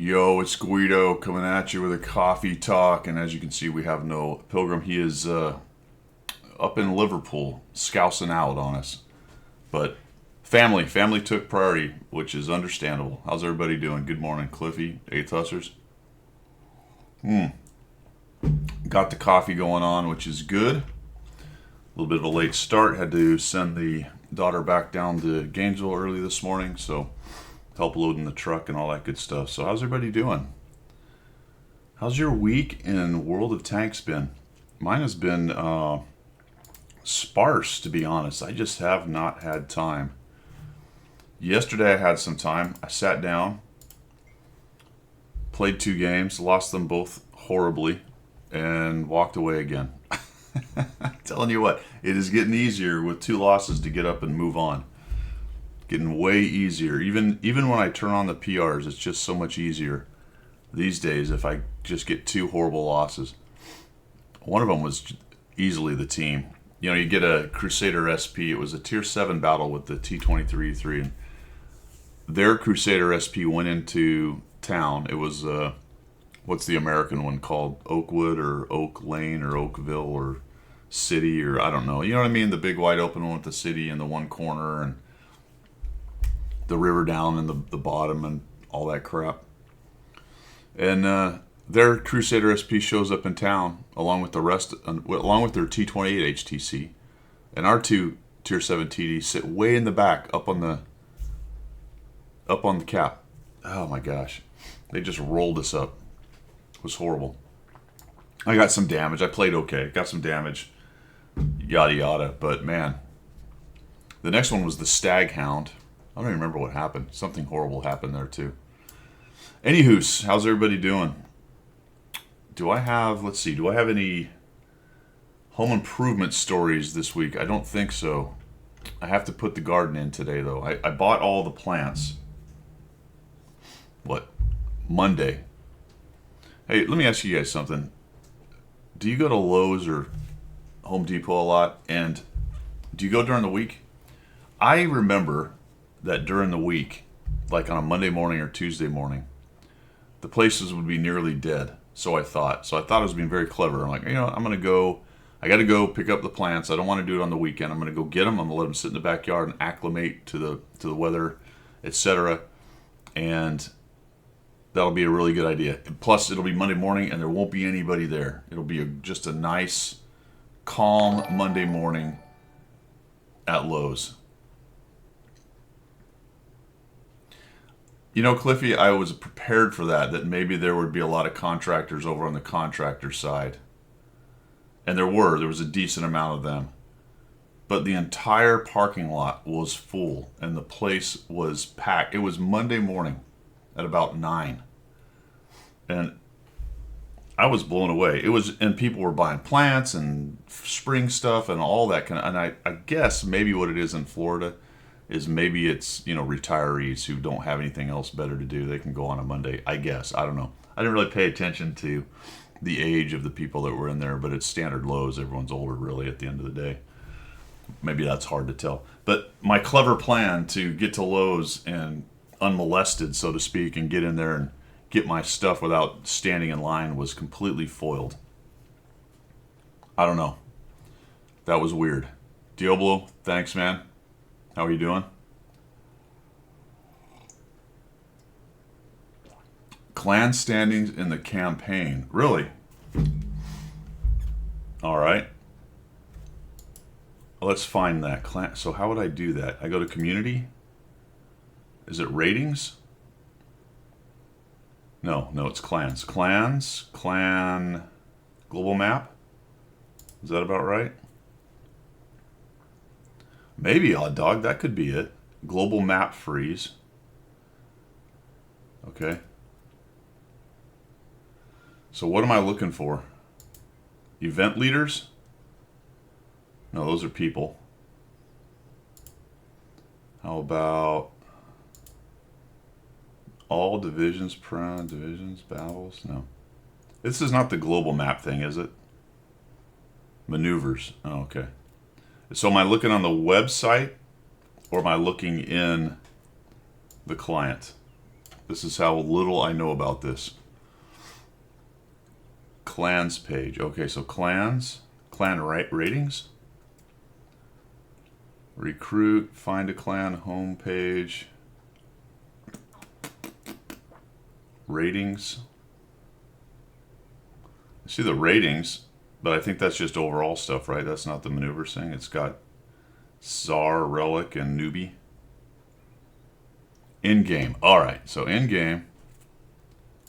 Yo, it's Guido coming at you with a coffee talk, and as you can see, we have no Pilgrim. He is up in Liverpool, scousing out on us. But family took priority, which is understandable. How's everybody doing? Good morning, Cliffy, Eighth Hussers. Got the coffee going on, which is good. A little bit of a late start. Had to send the daughter back down to Gainesville early this morning, so help loading the truck and all that good stuff. So how's everybody doing? How's your week in World of Tanks been? Mine has been sparse, to be honest. I just have not had time. Yesterday I had some time. I sat down, played 2 games, lost them both horribly, and walked away again. I'm telling you what, it is getting easier with 2 losses to get up and move on. Getting way easier. Even when I turn on the PRs, it's just so much easier these days if I just get 2 horrible losses. One of them was easily the team. You know, you get a Crusader SP. It was a Tier 7 battle with the T-23-3. And their Crusader SP went into town. It was, what's the American one called? Oakwood or Oak Lane or Oakville or City or I don't know. You know what I mean? The big wide open one with the city in the one corner and the river down in the bottom and all that crap. And their Crusader SP shows up in town along with the rest, along with their T28 HTC, and our 2 Tier 7 TD sit way in the back, up on the cap. Oh my gosh, they just rolled us up. It was horrible. I got some damage. I played okay. Got some damage. Yada yada. But man, the next one was the Staghound. I don't even remember what happened. Something horrible happened there too. Anywho's, how's everybody doing? Let's see, do I have any home improvement stories this week? I don't think so. I have to put the garden in today though. I bought all the plants. Monday. Hey, let me ask you guys something. Do you go to Lowe's or Home Depot a lot? And do you go during the week? I remember that during the week, like on a Monday morning or Tuesday morning, the places would be nearly dead. So I thought I was being very clever. I'm like, I got to go pick up the plants. I don't want to do it on the weekend. I'm going to go get them. I'm going to let them sit in the backyard and acclimate to the weather, etc. And that'll be a really good idea. Plus, it'll be Monday morning and there won't be anybody there. It'll be just a nice, calm Monday morning at Lowe's. You know, Cliffy, I was prepared for that maybe there would be a lot of contractors over on the contractor side. And there was a decent amount of them. But the entire parking lot was full and the place was packed. It was Monday morning at about 9. And I was blown away. And people were buying plants and spring stuff and all that and I guess maybe what it is in Florida is maybe it's, retirees who don't have anything else better to do. They can go on a Monday, I guess. I don't know. I didn't really pay attention to the age of the people that were in there, but it's standard Lowe's. Everyone's older, really, at the end of the day. Maybe that's hard to tell. But my clever plan to get to Lowe's and unmolested, so to speak, and get in there and get my stuff without standing in line was completely foiled. I don't know. That was weird. Diablo, thanks, man. How are you doing? Clan standings in the campaign. Really? All right. Let's find that clan. So how would I do that? I go to community. Is it ratings? No, it's clans. Clan, global map. Is that about right? Maybe, Odd Dog, that could be it. Global map freeze. Okay. So what am I looking for? Event leaders? No, those are people. How about all divisions, battles? No. This is not the global map thing, is it? Maneuvers. Oh, okay. So am I looking on the website or am I looking in the client? This is how little I know about this. Clans page. Okay, so clans, clan ratings. Recruit, find a clan, home page. Ratings. I see the ratings, but I think that's just overall stuff, right? That's not the maneuvers thing. It's got Czar, Relic, and Newbie. In-game. All right, so in-game.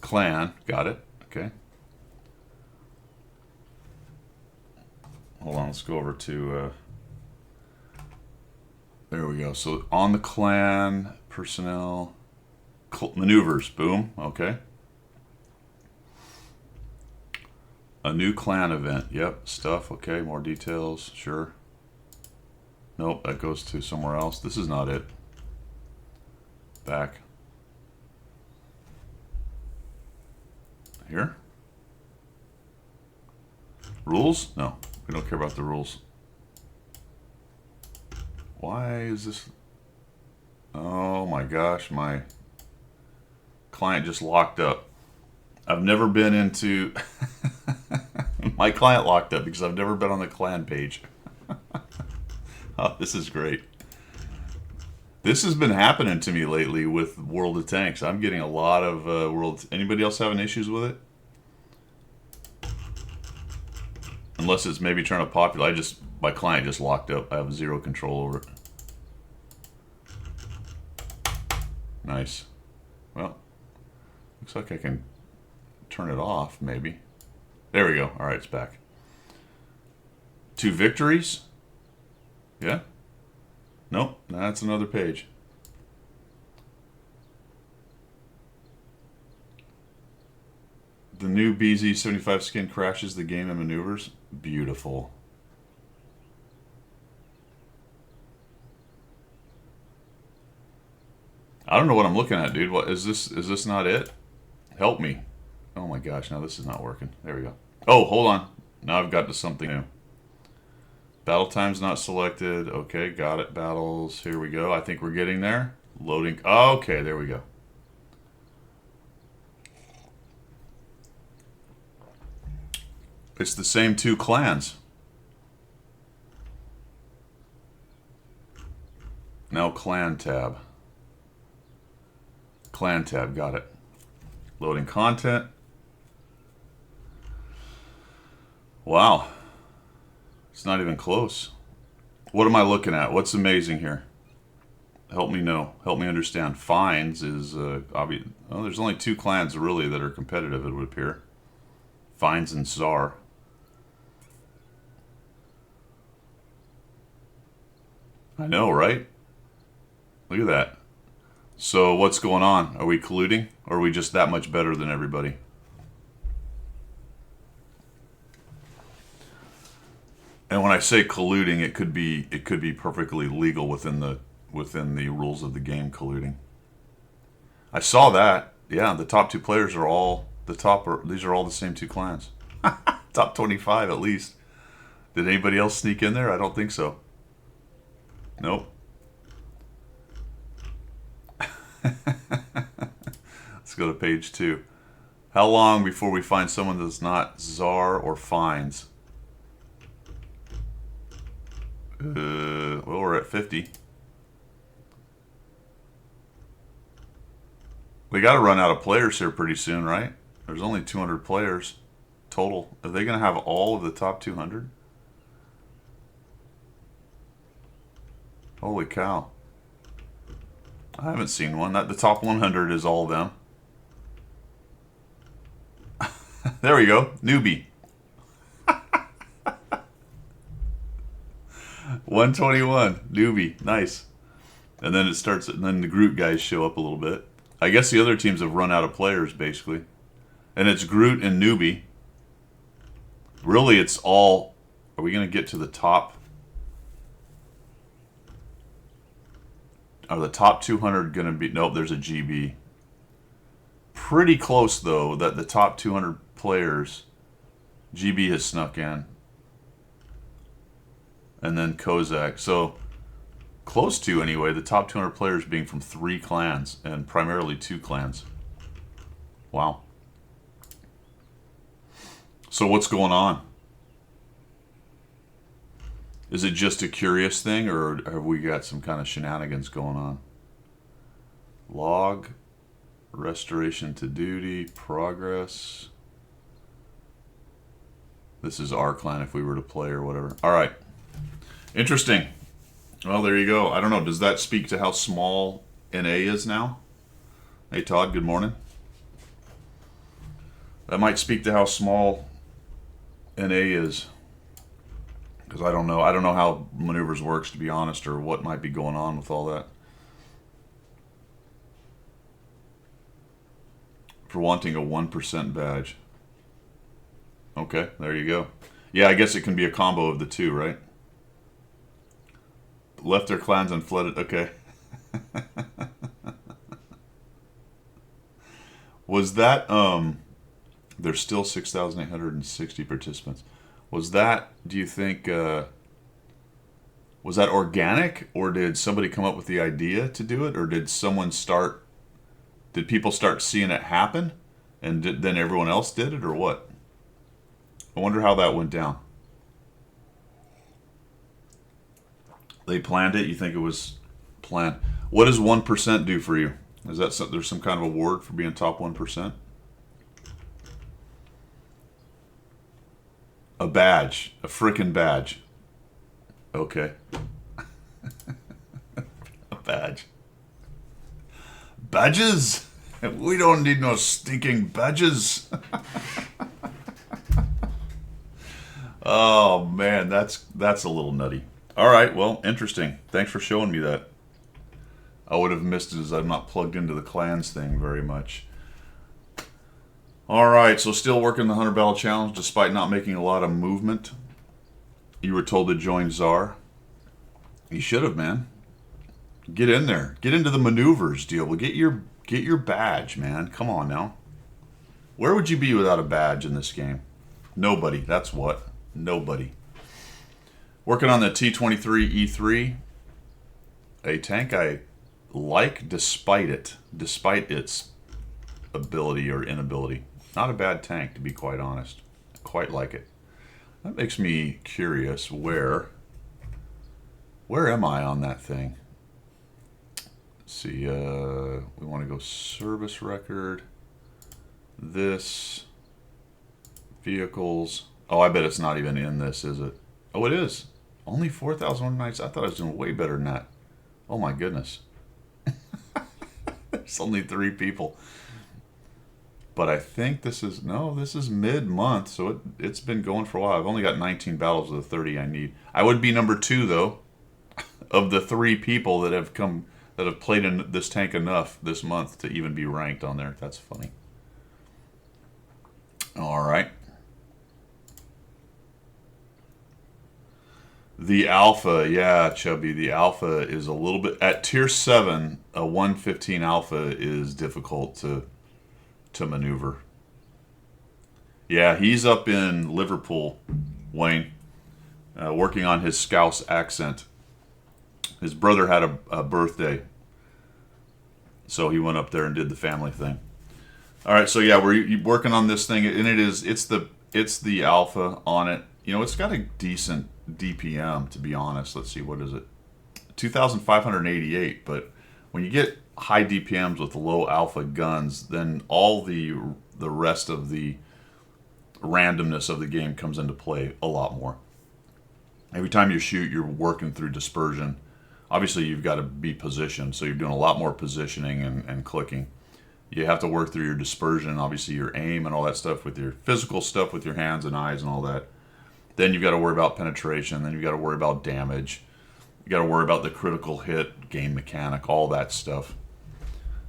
Clan. Got it. Okay. Hold on, let's go over to... there we go. So on the clan, personnel, maneuvers. Boom. Okay. A new clan event. Yep. Stuff. Okay. More details. Sure. Nope. That goes to somewhere else. This is not it. Back. Here. Rules? No. We don't care about the rules. Why is this? Oh my gosh. My client just locked up. I've never been into... My client locked up because I've never been on the clan page. Oh, this is great. This has been happening to me lately with World of Tanks. I'm getting a lot of World... Anybody else having issues with it? Unless it's maybe trying to populate. My client just locked up. I have zero control over it. Nice. Well, looks like I can turn it off, maybe. There we go. All right, it's back. 2 victories? Yeah? Nope, that's another page. The new BZ-75 skin crashes the game and maneuvers. Beautiful. I don't know what I'm looking at, dude. What is this? Is this not it? Help me. Oh my gosh, now this is not working. There we go. Oh, hold on. Now I've got to something new. Battle time's not selected. Okay, got it. Battles. Here we go. I think we're getting there. Loading. Okay, there we go. It's the same 2 clans. Now clan tab. Clan tab, got it. Loading content. Wow. It's not even close. What am I looking at? What's amazing here? Help me know. Help me understand. Fines is obvious. Well, there's only 2 clans really that are competitive, it would appear. Fines and Czar. I know, right? Look at that. So what's going on? Are we colluding? Or are we just that much better than everybody? And when I say colluding, it could be perfectly legal within the rules of the game. Colluding. I saw that. Yeah, the top 2 players are all these are all the same 2 clans. Top 25 at least. Did anybody else sneak in there? I don't think so. Nope. Let's go to page 2. How long before we find someone that's not Czar or Fines? Well, we're at 50. We got to run out of players here pretty soon, right? There's only 200 players total. Are they going to have all of the top 200? Holy cow. I haven't seen one. The top 100 is all of them. There we go. Newbie. 121. Newbie. Nice. And then it starts, and then the Groot guys show up a little bit. I guess the other teams have run out of players, basically. And it's Groot and Newbie. Really, it's all... Are we going to get to the top? Are the top 200 going to be... Nope, there's a GB. Pretty close, though, that the top 200 players... GB has snuck in. And then Kozak. So, close to anyway, the top 200 players being from 3 clans, and primarily 2 clans. Wow. So what's going on? Is it just a curious thing, or have we got some kind of shenanigans going on? Log, restoration to duty, progress. This is our clan if we were to play or whatever. All right. Interesting. Well, there you go. I don't know. Does that speak to how small NA is now? Hey, Todd, good morning. That might speak to how small NA is. Because I don't know. I don't know how maneuvers works, to be honest, or what might be going on with all that. For wanting a 1% badge. Okay, there you go. Yeah, I guess it can be a combo of the two, right? Left their clans and fled. Okay. Was that there's still 6,860 participants. Was that, do you think, was that organic, or did somebody come up with the idea to do it, or did people start seeing it happen and then everyone else did it, or what? I wonder how that went down. They planned it? You think it was planned? What does 1% do for you? Is that there's some kind of award for being top 1%? A badge. A frickin' badge. Okay. A badge. Badges? We don't need no stinking badges. Oh man, that's a little nutty. All right, well, interesting. Thanks for showing me that. I would have missed it as I'm not plugged into the clans thing very much. All right, so still working the 100 Battle Challenge despite not making a lot of movement. You were told to join Czar. You should have, man. Get in there. Get into the maneuvers deal. Well, get your badge, man. Come on now. Where would you be without a badge in this game? Nobody. That's what. Nobody. Working on the T-23E3. A tank I like despite its ability or inability. Not a bad tank, to be quite honest. Quite like it. That makes me curious. Where am I on that thing? Let's see, we want to go service record. This. Vehicles. Oh, I bet it's not even in this, is it? Oh, it is. Only 4,000 nights. I thought I was doing way better than that. Oh my goodness. There's only 3 people. But I think this is mid-month, so it's been going for a while. I've only got 19 battles of the 30 I need. I would be number 2 though, of the 3 people that have played in this tank enough this month to even be ranked on there. That's funny. All right. The Alpha, yeah, Chubby. The Alpha is a little bit at tier 7. A 115 Alpha is difficult to maneuver. Yeah, he's up in Liverpool, Wayne, working on his Scouse accent. His brother had a birthday, so he went up there and did the family thing. All right, so yeah, we're working on this thing, and it's the Alpha on it. You know, it's got a decent DPM, to be honest. Let's see, what is it? 2,588. But when you get high DPMs with low alpha guns, then all the rest of the randomness of the game comes into play a lot more. Every time you shoot, you're working through dispersion. Obviously, you've got to be positioned, so you're doing a lot more positioning and clicking. You have to work through your dispersion, obviously your aim and all that stuff with your physical stuff with your hands and eyes and all that. Then you've got to worry about penetration. Then you've got to worry about damage. You got to worry about the critical hit, game mechanic, all that stuff.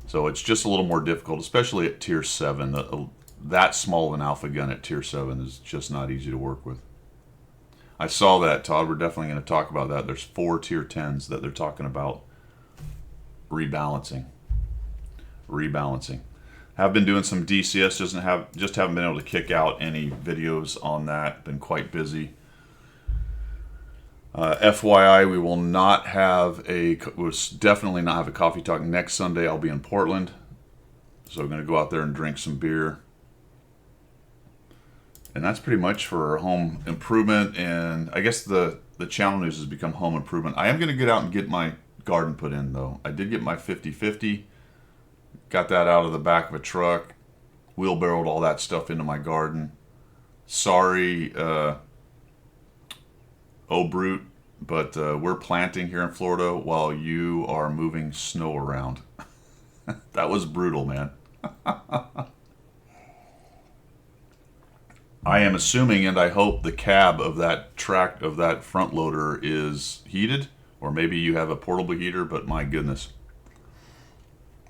So it's just a little more difficult, especially at tier 7. That small of an alpha gun at tier 7 is just not easy to work with. I saw that, Todd. We're definitely going to talk about that. There's 4 tier 10s that they're talking about rebalancing. Have been doing some DCS, just haven't been able to kick out any videos on that. Been quite busy. FYI, we will not have we'll definitely not have a coffee talk next Sunday. I'll be in Portland. So we're going to go out there and drink some beer. And that's pretty much for home improvement. And I guess the channel news has become home improvement. I am going to get out and get my garden put in, though. I did get my 50/50. Got that out of the back of a truck. Wheelbarrowed all that stuff into my garden. Sorry, Brute, but we're planting here in Florida while you are moving snow around. That was brutal, man. I am assuming, and I hope, the cab of that front loader is heated, or maybe you have a portable heater. But my goodness,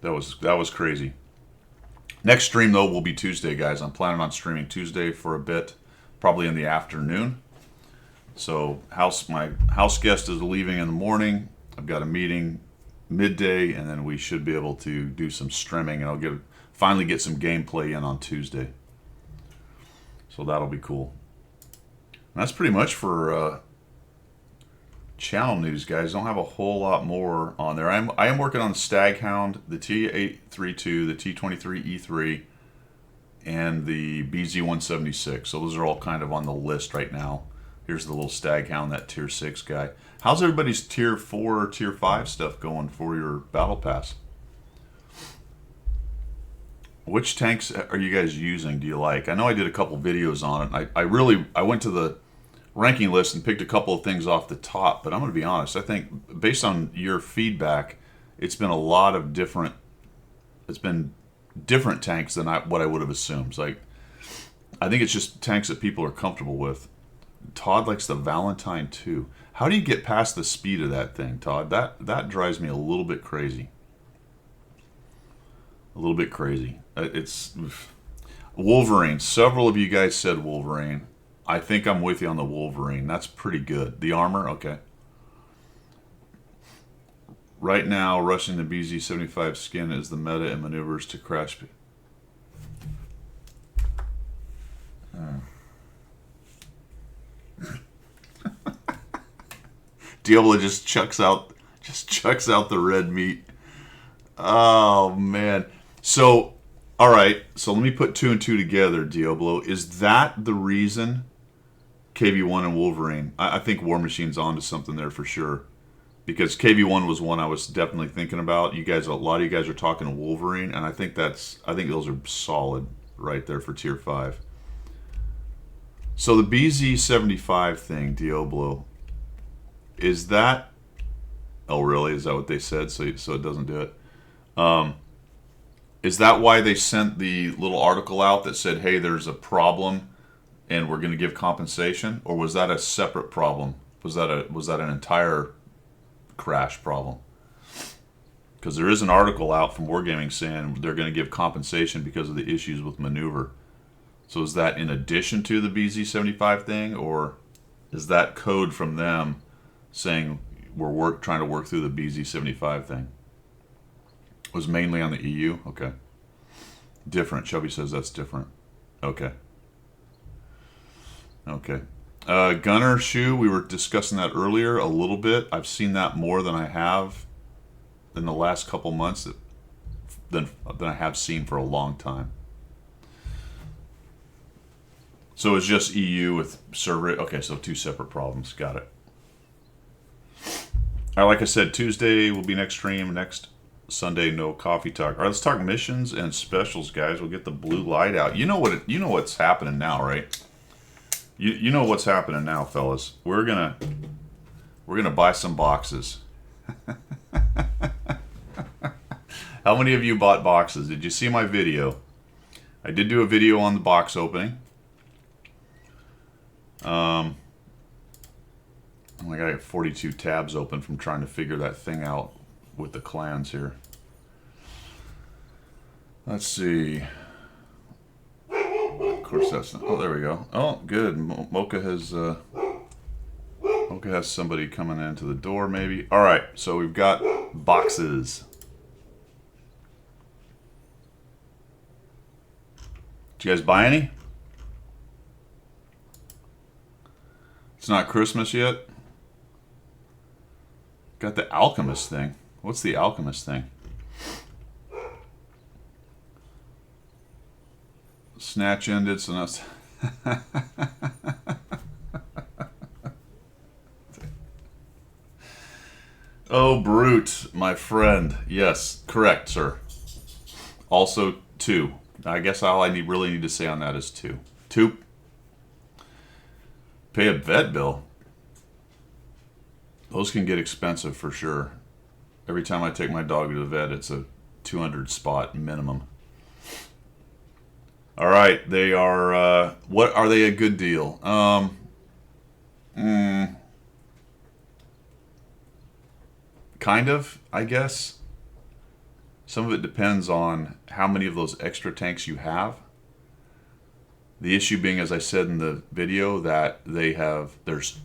that was crazy. Next stream though will be Tuesday, guys. I'm planning on streaming Tuesday for a bit, probably in the afternoon. So my house guest is leaving in the morning. I've got a meeting midday, and then we should be able to do some streaming, and I'll finally get some gameplay in on Tuesday. So that'll be cool. And that's pretty much for channel news, guys. Don't have a whole lot more on there. I am working on the Staghound, the T832, the T23E3, and the BZ176. So those are all kind of on the list right now. Here's the little Staghound, that tier 6 guy. How's everybody's tier 4 or tier 5 stuff going for your battle pass? Which tanks are you guys using? Do you like? I know I did a couple videos on it. I went to the ranking list and picked a couple of things off the top, but I'm going to be honest. I think based on your feedback, it's been different tanks than what I would have assumed. Like, I think it's just tanks that people are comfortable with. Todd likes the Valentine too. How do you get past the speed of that thing, Todd? That drives me a little bit crazy. A little bit crazy. It's Wolverine. Several of you guys said Wolverine. I think I'm with you on the Wolverine. That's pretty good. The armor, okay. Right now, rushing the BZ-75 skin is the meta and maneuvers to crash. Diablo just chucks out the red meat. Oh man. So, all right. So let me put 2 and 2 together, Diablo. Is that the reason KV1 and Wolverine? I think War Machine's onto something there for sure. Because KV1 was one I was definitely thinking about. A lot of you guys are talking Wolverine, and I think those are solid right there for tier 5. So the BZ-75 thing, Diablo, is that... Oh, really? Is that what they said? So it doesn't do it. Is that why they sent the little article out that said, hey, there's a problem and we're going to give compensation? Or was that a separate problem? Was that an entire crash problem? Because there is an article out from Wargaming saying they're going to give compensation because of the issues with maneuver. So is that in addition to the BZ-75 thing, or is that code from them saying we're trying to work through the BZ-75 thing? It was mainly on the EU? Okay. Different. Chubby says that's different. Okay. Okay. Gunner Shoe, we were discussing that earlier a little bit. I've seen that more than I have in the last couple months than I have seen for a long time. So it's just EU with server. Okay, so 2 separate problems. Got it. All right, like I said, Tuesday will be next stream. Next Sunday, no coffee talk. All right, let's talk missions and specials, guys. We'll get the blue light out. You know what's happening now, right? You know what's happening now, fellas. We're gonna buy some boxes. How many of you bought boxes? Did you see my video? I did do a video on the box opening. I got 42 tabs open from trying to figure that thing out with the clans here. Let's see. Of course that's not, oh, there we go. Oh, good. Mocha has somebody coming into the door maybe. All right, so we've got boxes. Did you guys buy any? It's not Christmas yet? Got the Alchemist thing. What's the Alchemist thing? Snatch ended, so that's... Oh, Brute, my friend. Yes, correct, sir. Also, 2. I guess all I really need to say on that is 2. 2. Pay a vet bill. Those can get expensive for sure. Every time I take my dog to the vet, it's a 200 spot minimum. All right, they are. What are they a good deal? Kind of, I guess. Some of it depends on how many of those extra tanks you have. The issue being, as I said in the video, that they have there's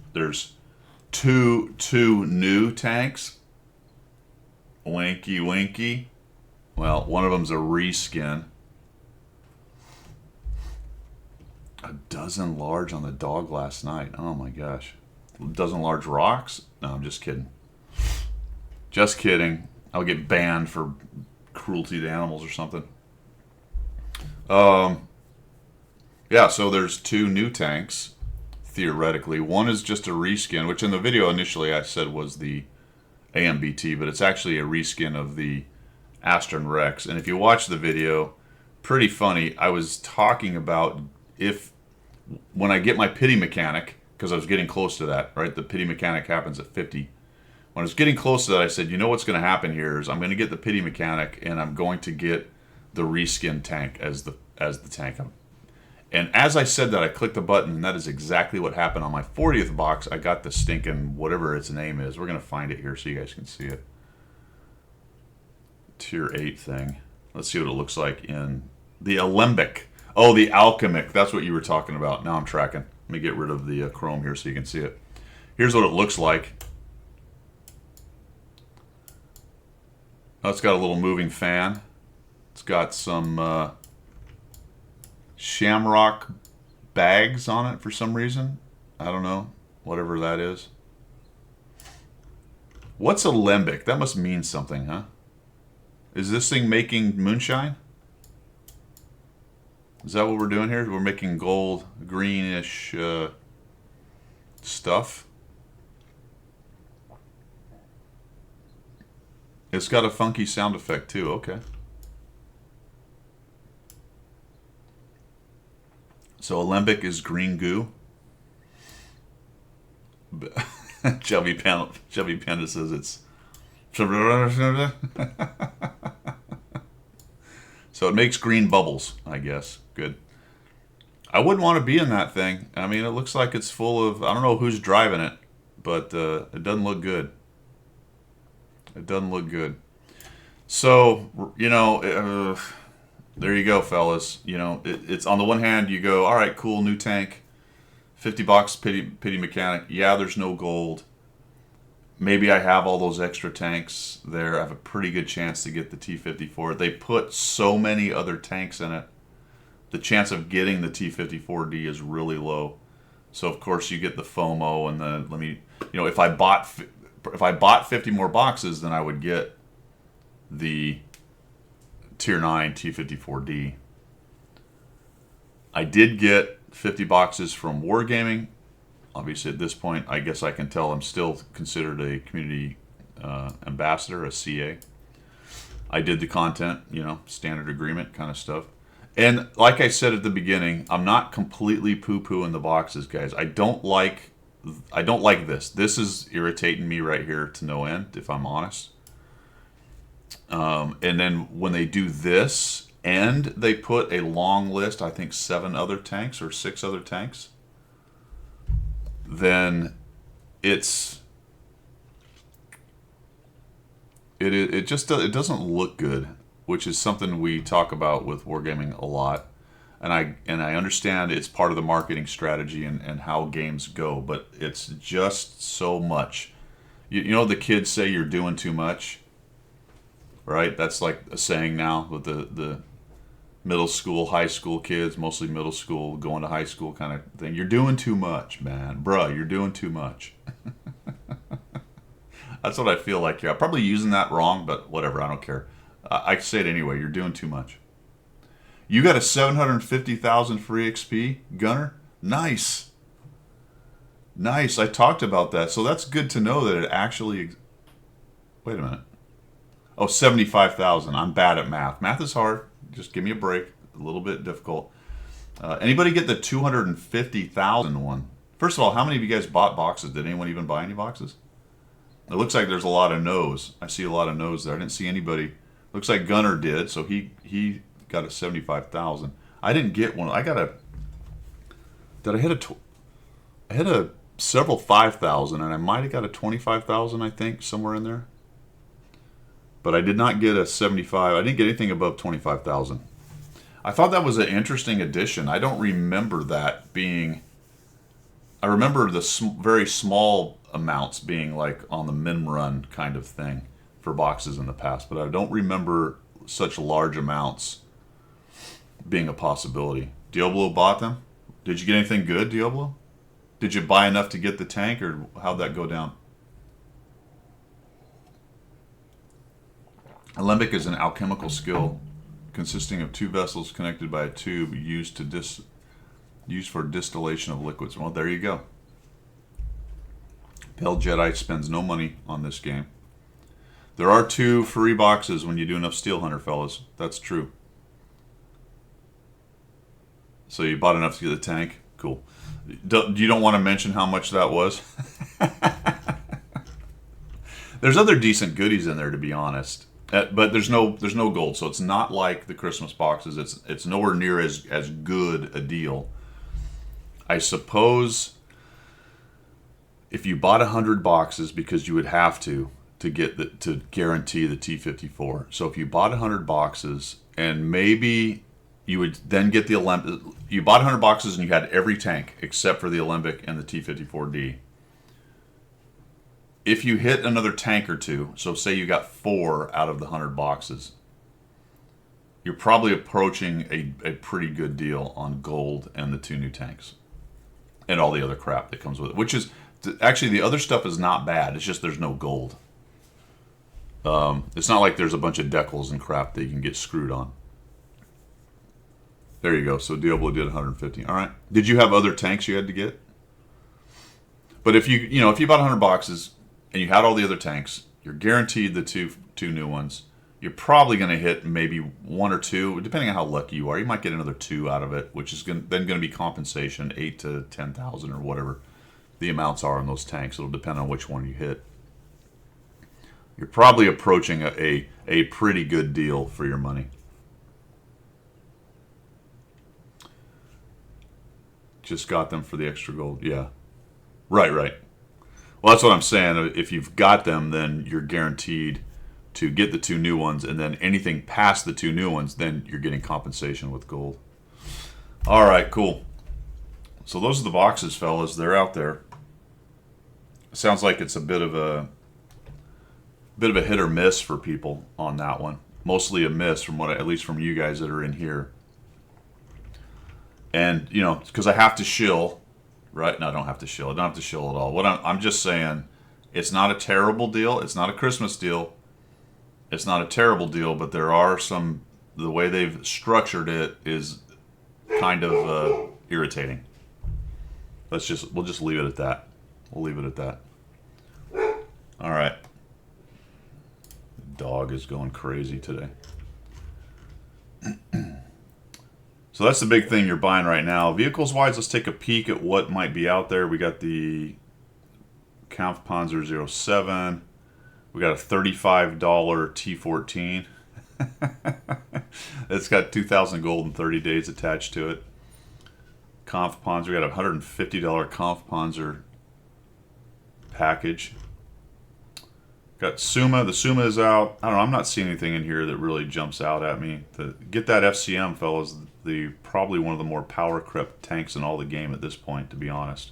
two new tanks. Winky winky. Well, one of them's a reskin. A dozen large on the dog last night. Oh my gosh. A dozen large rocks? No, I'm just kidding. Just kidding. I'll get banned for cruelty to animals or something. Yeah, so there's 2 new tanks, theoretically. One is just a reskin, which in the video initially I said was the AMBT, but it's actually a reskin of the Astron Rex. And if you watch the video, pretty funny. I was talking about when I get my pity mechanic, because I was getting close to that, right? The pity mechanic happens at 50. When I was getting close to that, I said, you know what's going to happen here is I'm going to get the pity mechanic, and I'm going to get the reskin tank as the tank. And as I said that, I clicked the button, and that is exactly what happened on my 40th box. I got the stinking whatever its name is. We're going to find it here so you guys can see it. Tier 8 thing. Let's see what it looks like in the Alembic. Oh, the Alchemic. That's what you were talking about. Now I'm tracking. Let me get rid of the chrome here so you can see it. Here's what it looks like. Oh, it's got a little moving fan. It's got some shamrock bags on it for some reason. I don't know. Whatever that is. What's Alembic? That must mean something, huh? Is this thing making moonshine? Is that what we're doing here? We're making gold, greenish stuff. It's got a funky sound effect too. Okay. So Alembic is green goo. Chubby Panda says it's. So it makes green bubbles, I guess. Good. I wouldn't want to be in that thing. I mean, it looks like it's full of. I don't know who's driving it, but it doesn't look good. It doesn't look good. So, you know, there you go, fellas. You know, it's on the one hand, you go, all right, cool, new tank, $50 pity mechanic. Yeah, there's no gold. Maybe I have all those extra tanks there. I have a pretty good chance to get the T-54. They put so many other tanks in it. The chance of getting the T-54D is really low. So, of course, you get the FOMO and if I bought 50 more boxes, then I would get the Tier 9 T-54D. I did get 50 boxes from Wargaming. Obviously, at this point, I guess I can tell I'm still considered a community ambassador, a CA. I did the content, you know, standard agreement kind of stuff. And like I said at the beginning, I'm not completely poo-pooing the boxes, guys. I don't like this. This is irritating me right here to no end, if I'm honest. And then when they do this, and they put a long list, I think 7 other tanks or 6 other tanks, then it doesn't look good, which is something we talk about with Wargaming a lot. And I understand it's part of the marketing strategy and how games go, but it's just so much. You know the kids say you're doing too much, right? That's like a saying now with the middle school, high school kids, mostly middle school, going to high school kind of thing. You're doing too much, man. Bruh, you're doing too much. That's what I feel like here. I'm probably using that wrong, but whatever. I don't care. I say it anyway. You're doing too much. You got a 750,000 free XP, Gunner? Nice. Nice. I talked about that. So that's good to know that it actually... Wait a minute. Oh, 75,000. I'm bad at math. Math is hard. Just give me a break. A little bit difficult. Anybody get the 250,000 one? First of all, how many of you guys bought boxes? Did anyone even buy any boxes? It looks like there's a lot of no's. I see a lot of no's there. I didn't see anybody. Looks like Gunner did, so he got a 75,000. I didn't get one. I got a... Did I hit a... I hit a several 5,000, and I might have got a 25,000, I think, somewhere in there. But I did not get a 75. I didn't get anything above 25,000. I thought that was an interesting addition. I don't remember that being... I remember the very small amounts being like on the min run kind of thing for boxes in the past, but I don't remember such large amounts being a possibility. Diablo bought them? Did you get anything good, Diablo? Did you buy enough to get the tank, or how'd that go down? Alembic is an alchemical skill consisting of 2 vessels connected by a tube used for distillation of liquids. Well, there you go. Pale Jedi spends no money on this game. There are 2 free boxes when you do enough Steel Hunter, fellas. That's true. So you bought enough to get the tank? Cool. You don't want to mention how much that was? There's other decent goodies in there, to be honest. But there's no gold, so it's not like the Christmas boxes. It's nowhere near as good a deal. I suppose if you bought 100 boxes, because you would have to get to guarantee the T-54. So if you bought 100 boxes, and maybe you would then get the Alembic. You bought 100 boxes and you had every tank except for the Alembic and the T-54D. If you hit another tank or two, so say you got 4 out of the 100 boxes, you're probably approaching a pretty good deal on gold and the 2 new tanks. And all the other crap that comes with it. Which is, actually the other stuff is not bad, it's just there's no gold. It's not like there's a bunch of decals and crap that you can get screwed on. There you go, so Diablo did 150. Alright, did you have other tanks you had to get? But if you bought 100 boxes, and you had all the other tanks, you're guaranteed the two new ones. You're probably going to hit maybe 1 or 2, depending on how lucky you are. You might get another 2 out of it, which is then going to be compensation, 8 to 10,000 or whatever the amounts are on those tanks. It'll depend on which one you hit. You're probably approaching a pretty good deal for your money. Just got them for the extra gold. Yeah. Right. Well, that's what I'm saying. If you've got them, then you're guaranteed to get the 2 new ones, and then anything past the 2 new ones, then you're getting compensation with gold. All right, cool. So those are the boxes, fellas. They're out there. Sounds like it's a bit of a hit or miss for people on that one. Mostly a miss from at least from you guys that are in here. And because I have to shill. Right? No, I don't have to shill. I don't have to shill at all. I'm just saying, it's not a terrible deal. It's not a Christmas deal. It's not a terrible deal, but there are the way they've structured it is kind of irritating. We'll just leave it at that. We'll leave it at that. All right. The dog is going crazy today. So that's the big thing you're buying right now. Vehicles-wise, let's take a peek at what might be out there. We got the Kampfpanzer 07. We got a $35 T-14. It's got 2,000 gold and 30 days attached to it. Kampfpanzer, we got a $150 Kampfpanzer package. Got Suma. The Suma is out. I don't know. I'm not seeing anything in here that really jumps out at me. Get that FCM, fellas. Probably one of the more power-crept tanks in all the game at this point, to be honest.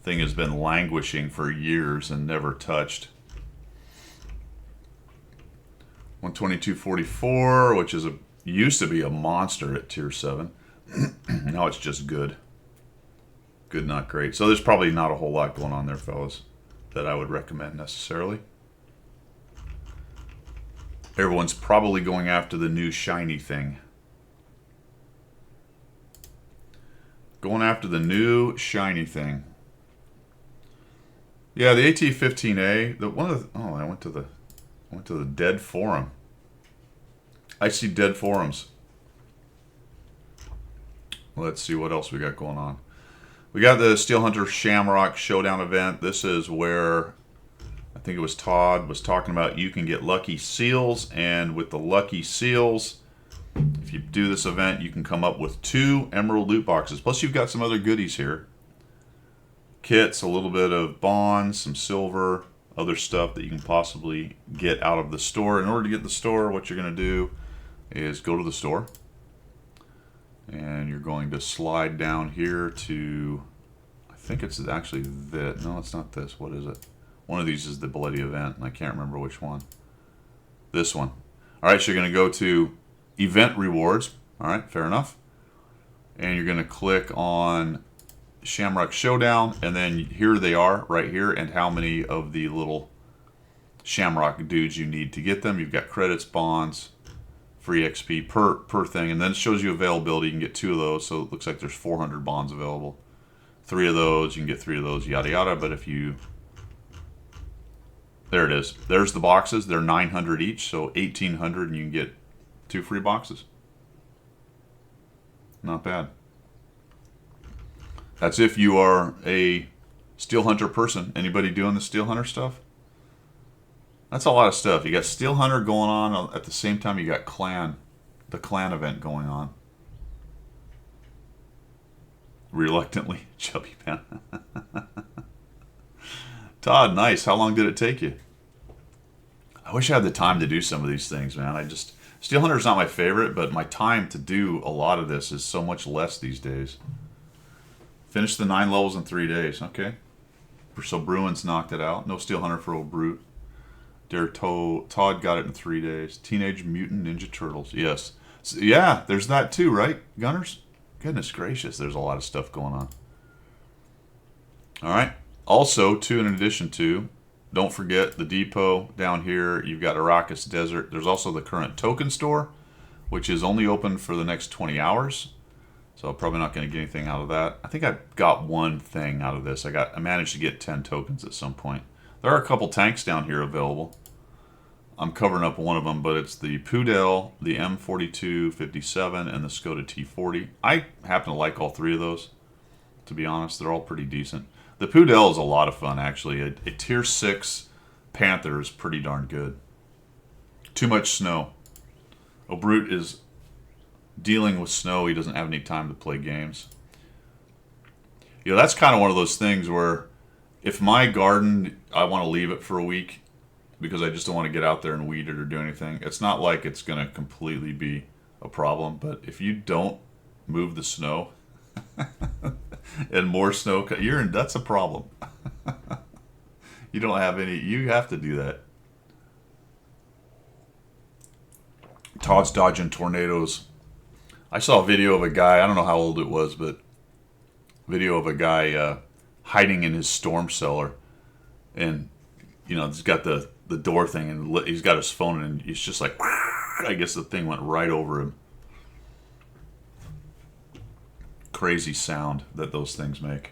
Thing has been languishing for years and never touched. 122.44, which used to be a monster at tier 7. Now it's just good. Good, not great. So there's probably not a whole lot going on there, fellas. that I would recommend necessarily. Everyone's probably going after the new shiny thing. Going after the new shiny thing. Yeah, the AT-15A. I went to the dead forum. I see dead forums. Let's see what else we got going on. We got the Steel Hunter Shamrock Showdown event. This is where I think it was Todd was talking about you can get lucky seals, and with the lucky seals, if you do this event, you can come up with 2 emerald loot boxes. Plus, you've got some other goodies here. Kits, a little bit of bonds, some silver, other stuff that you can possibly get out of the store. In order to get the store, what you're going to do is go to the store. And you're going to slide down here to, I think it's actually this. No, it's not this. What is it? One of these is the Bloody Event, and I can't remember which one. This one. All right, so you're going to go to Event Rewards. All right, fair enough. And you're going to click on Shamrock Showdown, and then here they are right here, and how many of the little Shamrock dudes you need to get them. You've got credits, bonds, free XP per thing, and then it shows you availability. You can get 2 of those, so it looks like there's 400 bonds available. 3 of those, you can get 3 of those, yada yada. But if you, there it is. There's the boxes. They're 900 each, so 1,800, and you can get 2 free boxes. Not bad. That's if you are a Steel Hunter person. Anybody doing the Steel Hunter stuff? That's a lot of stuff. You got Steel Hunter going on at the same time you got the clan event going on. Reluctantly, Chubby Pen. Todd, nice. How long did it take you? I wish I had the time to do some of these things, man. Steel Hunter's not my favorite, but my time to do a lot of this is so much less these days. Finished the 9 levels in 3 days. Okay. So Bruins knocked it out. No Steel Hunter for old Brute. Todd got it in 3 days. Teenage Mutant Ninja Turtles. Yes. So, yeah, there's that too, right, Gunners? Goodness gracious, there's a lot of stuff going on. All right. Also, too, in addition to, don't forget the depot down here. You've got Arrakis Desert. There's also the current token store, which is only open for the next 20 hours. So I'm probably not going to get anything out of that. I think I got one thing out of this. I managed to get 10 tokens at some point. There are a couple tanks down here available. I'm covering up one of them, but it's the Pudel, the M4257, and the Skoda T40. I happen to like all 3 of those, to be honest. They're all pretty decent. The Pudel is a lot of fun, actually. A Tier 6 Panther is pretty darn good. Too much snow. O'Brute is dealing with snow. He doesn't have any time to play games. You know, that's kind of one of those things where if my garden, I want to leave it for a week because I just don't want to get out there and weed it or do anything. It's not like it's going to completely be a problem, but if you don't move the snow and more snow, that's a problem. You don't have any, you have to do that. Todd's dodging tornadoes. I saw a video of a guy, I don't know how old it was, but video of a guy hiding in his storm cellar. And, you know, he's got the door thing, and he's got his phone, and he's just like, I guess the thing went right over him. Crazy sound that those things make.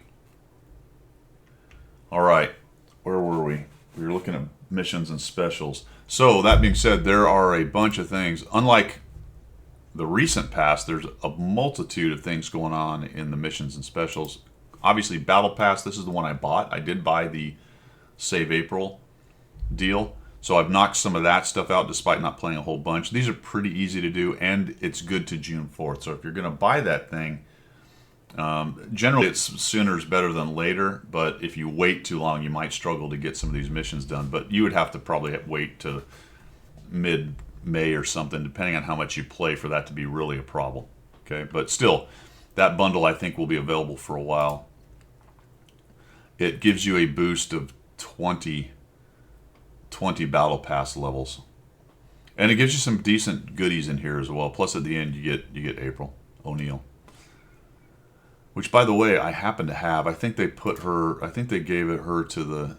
All right, where were we? We were looking at missions and specials. So, that being said, there are a bunch of things. Unlike the recent past, there's a multitude of things going on in the missions and specials. Obviously, Battle Pass, this is the one I bought. I did buy the Save April deal. So I've knocked some of that stuff out despite not playing a whole bunch. These are pretty easy to do, and it's good to June 4th. So if you're going to buy that thing, generally it's sooner is better than later, but if you wait too long, you might struggle to get some of these missions done. But you would have to probably wait to mid-May or something, depending on how much you play, for that to be really a problem. Okay, but still, that bundle I think will be available for a while. It gives you a boost of 20 Battle Pass levels. And it gives you some decent goodies in here as well. Plus at the end you get April O'Neil. Which, by the way, I happen to have. I think they gave her to the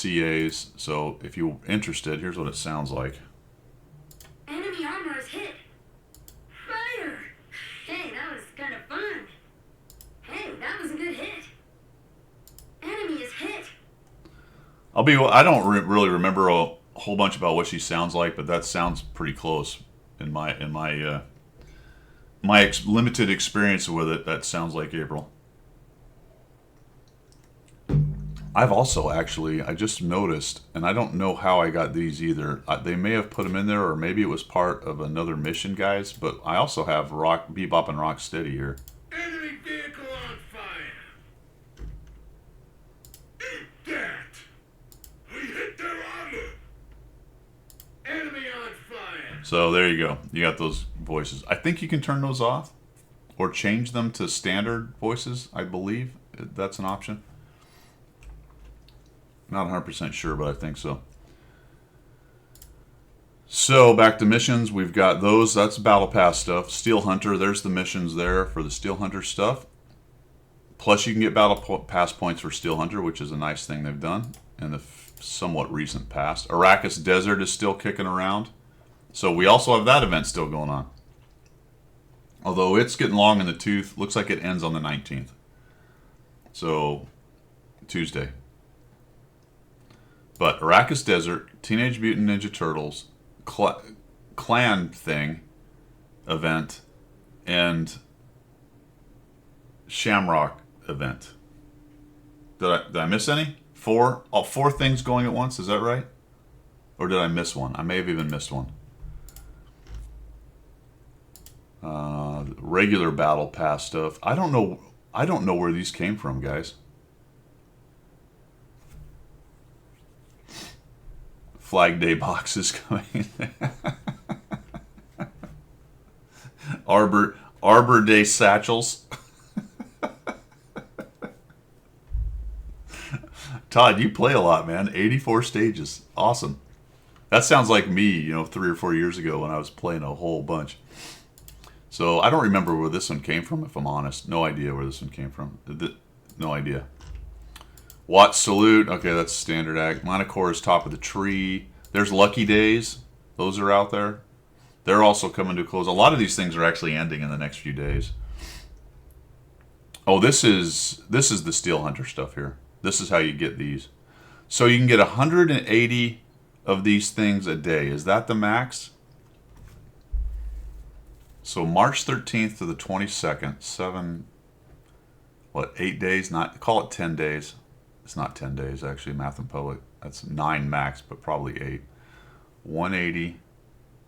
CAs. So if you're interested, here's what it sounds like. Enemy armor is hit. Fire! Hey, that was kind of fun. Hey, that was a good hit. Enemy is hit. I don't really remember a whole bunch about what she sounds like, but that sounds pretty close in my limited experience with it. That sounds like April. I've also I just noticed, and I don't know how I got these either. They may have put them in there, or maybe it was part of another mission, guys. But I also have Bebop and Rocksteady here. Enemy vehicle on fire. Eat that. We hit their armor. Enemy on fire. So there you go. You got those voices. I think you can turn those off or change them to standard voices. I believe that's an option. Not 100% sure, but I think so. So back to missions. We've got those. That's Battle Pass stuff. Steel Hunter. There's the missions there for the Steel Hunter stuff. Plus you can get Battle Pass points for Steel Hunter, which is a nice thing they've done in the somewhat recent past. Arrakis Desert is still kicking around. So we also have that event still going on. Although it's getting long in the tooth. Looks like it ends on the 19th. So Tuesday. But Arrakis Desert, Teenage Mutant Ninja Turtles, Clan thing, event, and Shamrock event. Did I miss any? Four things going at once, is that right? Or did I miss one? I may have even missed one. Regular Battle Pass stuff. I don't know where these came from, guys. Flag Day boxes coming. Arbor Day satchels. Todd, you play a lot, man. 84 stages. Awesome. That sounds like me, 3 or 4 years ago when I was playing a whole bunch. So I don't remember where this one came from, if I'm honest. No idea where this one came from. No idea. Watch Salute. Okay, that's standard act. Monocore is Top of the Tree. There's Lucky Days. Those are out there. They're also coming to a close. A lot of these things are actually ending in the next few days. Oh, this is the Steel Hunter stuff here. This is how you get these. So you can get 180 of these things a day. Is that the max? So March 13th to the 22nd, 8 days? Call it 10 days. It's not 10 days, actually, Math and Public. That's 9 max, but probably 8. 180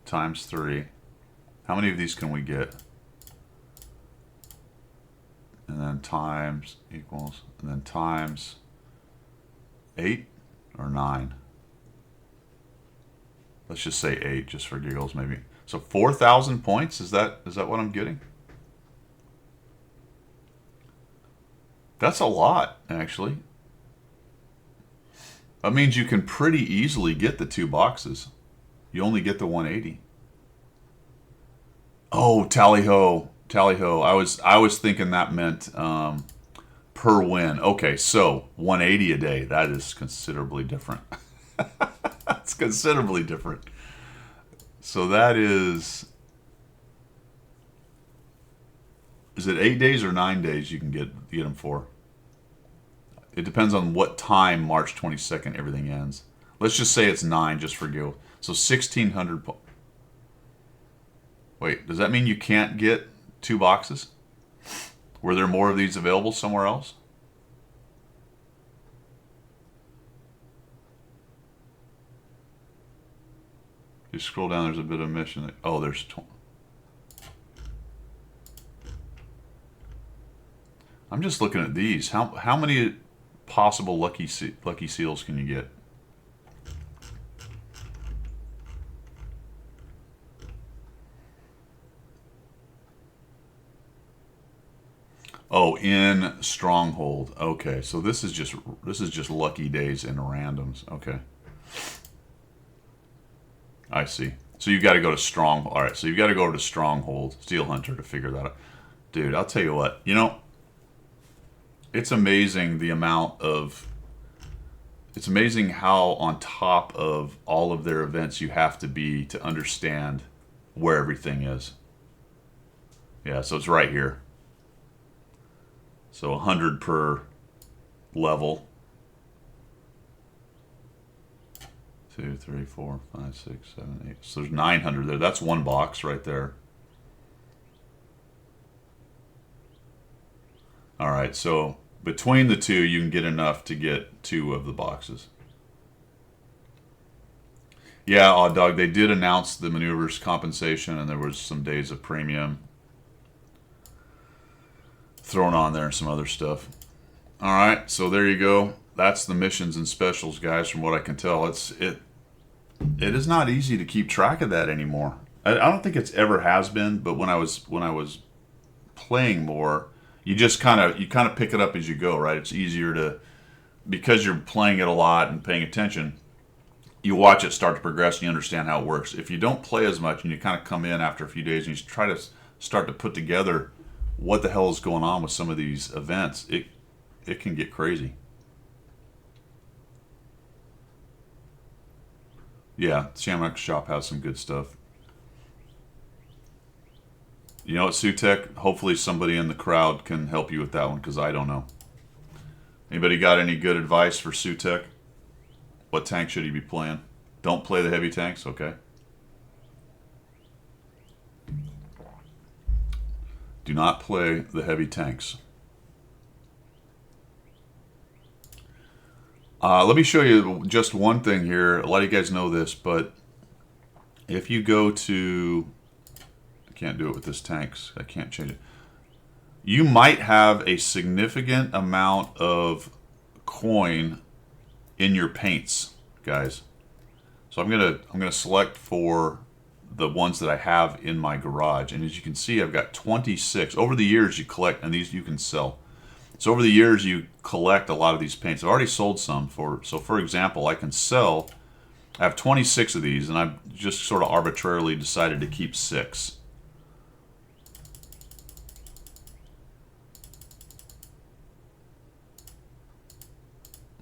times 3. How many of these can we get? And then times equals, and then times 8 or 9. Let's just say 8, just for giggles, maybe. So 4,000 points. Is that what I'm getting? That's a lot, actually. That means you can pretty easily get the 2 boxes. You only get the 180. Oh, tally-ho. Tally-ho. I was thinking that meant per win. Okay, so 180 a day. That is considerably different. That's considerably different. So that is it 8 days or 9 days you can get them for? It depends on what time March 22nd everything ends. Let's just say it's 9 just for Gil. So 1,600. Wait, does that mean you can't get 2 boxes? Were there more of these available somewhere else? You scroll down, there's a bit of mission. Oh, there's 20. I'm just looking at these. How many possible lucky seals can you get? Oh, in Stronghold. Okay, so this is just lucky days in randoms. Okay, I see. So you got to go to Stronghold. All right, so you got to go to Stronghold, Steel Hunter, to figure that out. Dude, I'll tell you what. It's amazing the amount of It's amazing how on top of all of their events you have to be to understand where everything is. Yeah, so it's right here. So 100 per level. 2, 3, 4, 5, 6, 7, 8. So there's 900 there. That's one box right there. All right, so between the two, you can get enough to get 2 of the boxes. Yeah, Odd Dog, they did announce the maneuvers compensation, and there was some days of premium thrown on there and some other stuff. All right, so there you go. That's the missions and specials, guys. From what I can tell, it is not easy to keep track of that anymore. I don't think it's ever has been, but when I was playing more, you just kind of pick it up as you go, right? It's easier to, because you're playing it a lot and paying attention. You watch it start to progress and you understand how it works. If you don't play as much and you kind of come in after a few days and you try to start to put together what the hell is going on with some of these events, it can get crazy. Yeah, Shamrock Shop has some good stuff. You know what, Sutek? Hopefully somebody in the crowd can help you with that one, because I don't know. Anybody got any good advice for Sutek? What tank should he be playing? Don't play the heavy tanks? Okay. Do not play the heavy tanks. Let me show you just one thing here. A lot of you guys know this, but if you go to... I can't do it with this tanks. I can't change it. You might have a significant amount of coin in your paints, guys. So I'm gonna select for the ones that I have in my garage, and as you can see, I've got 26. Over the years, you collect, and these you can sell. So over the years, you collect a lot of these paints. I've already sold some so for example, I can sell. I have 26 of these, and I've just sort of arbitrarily decided to keep 6.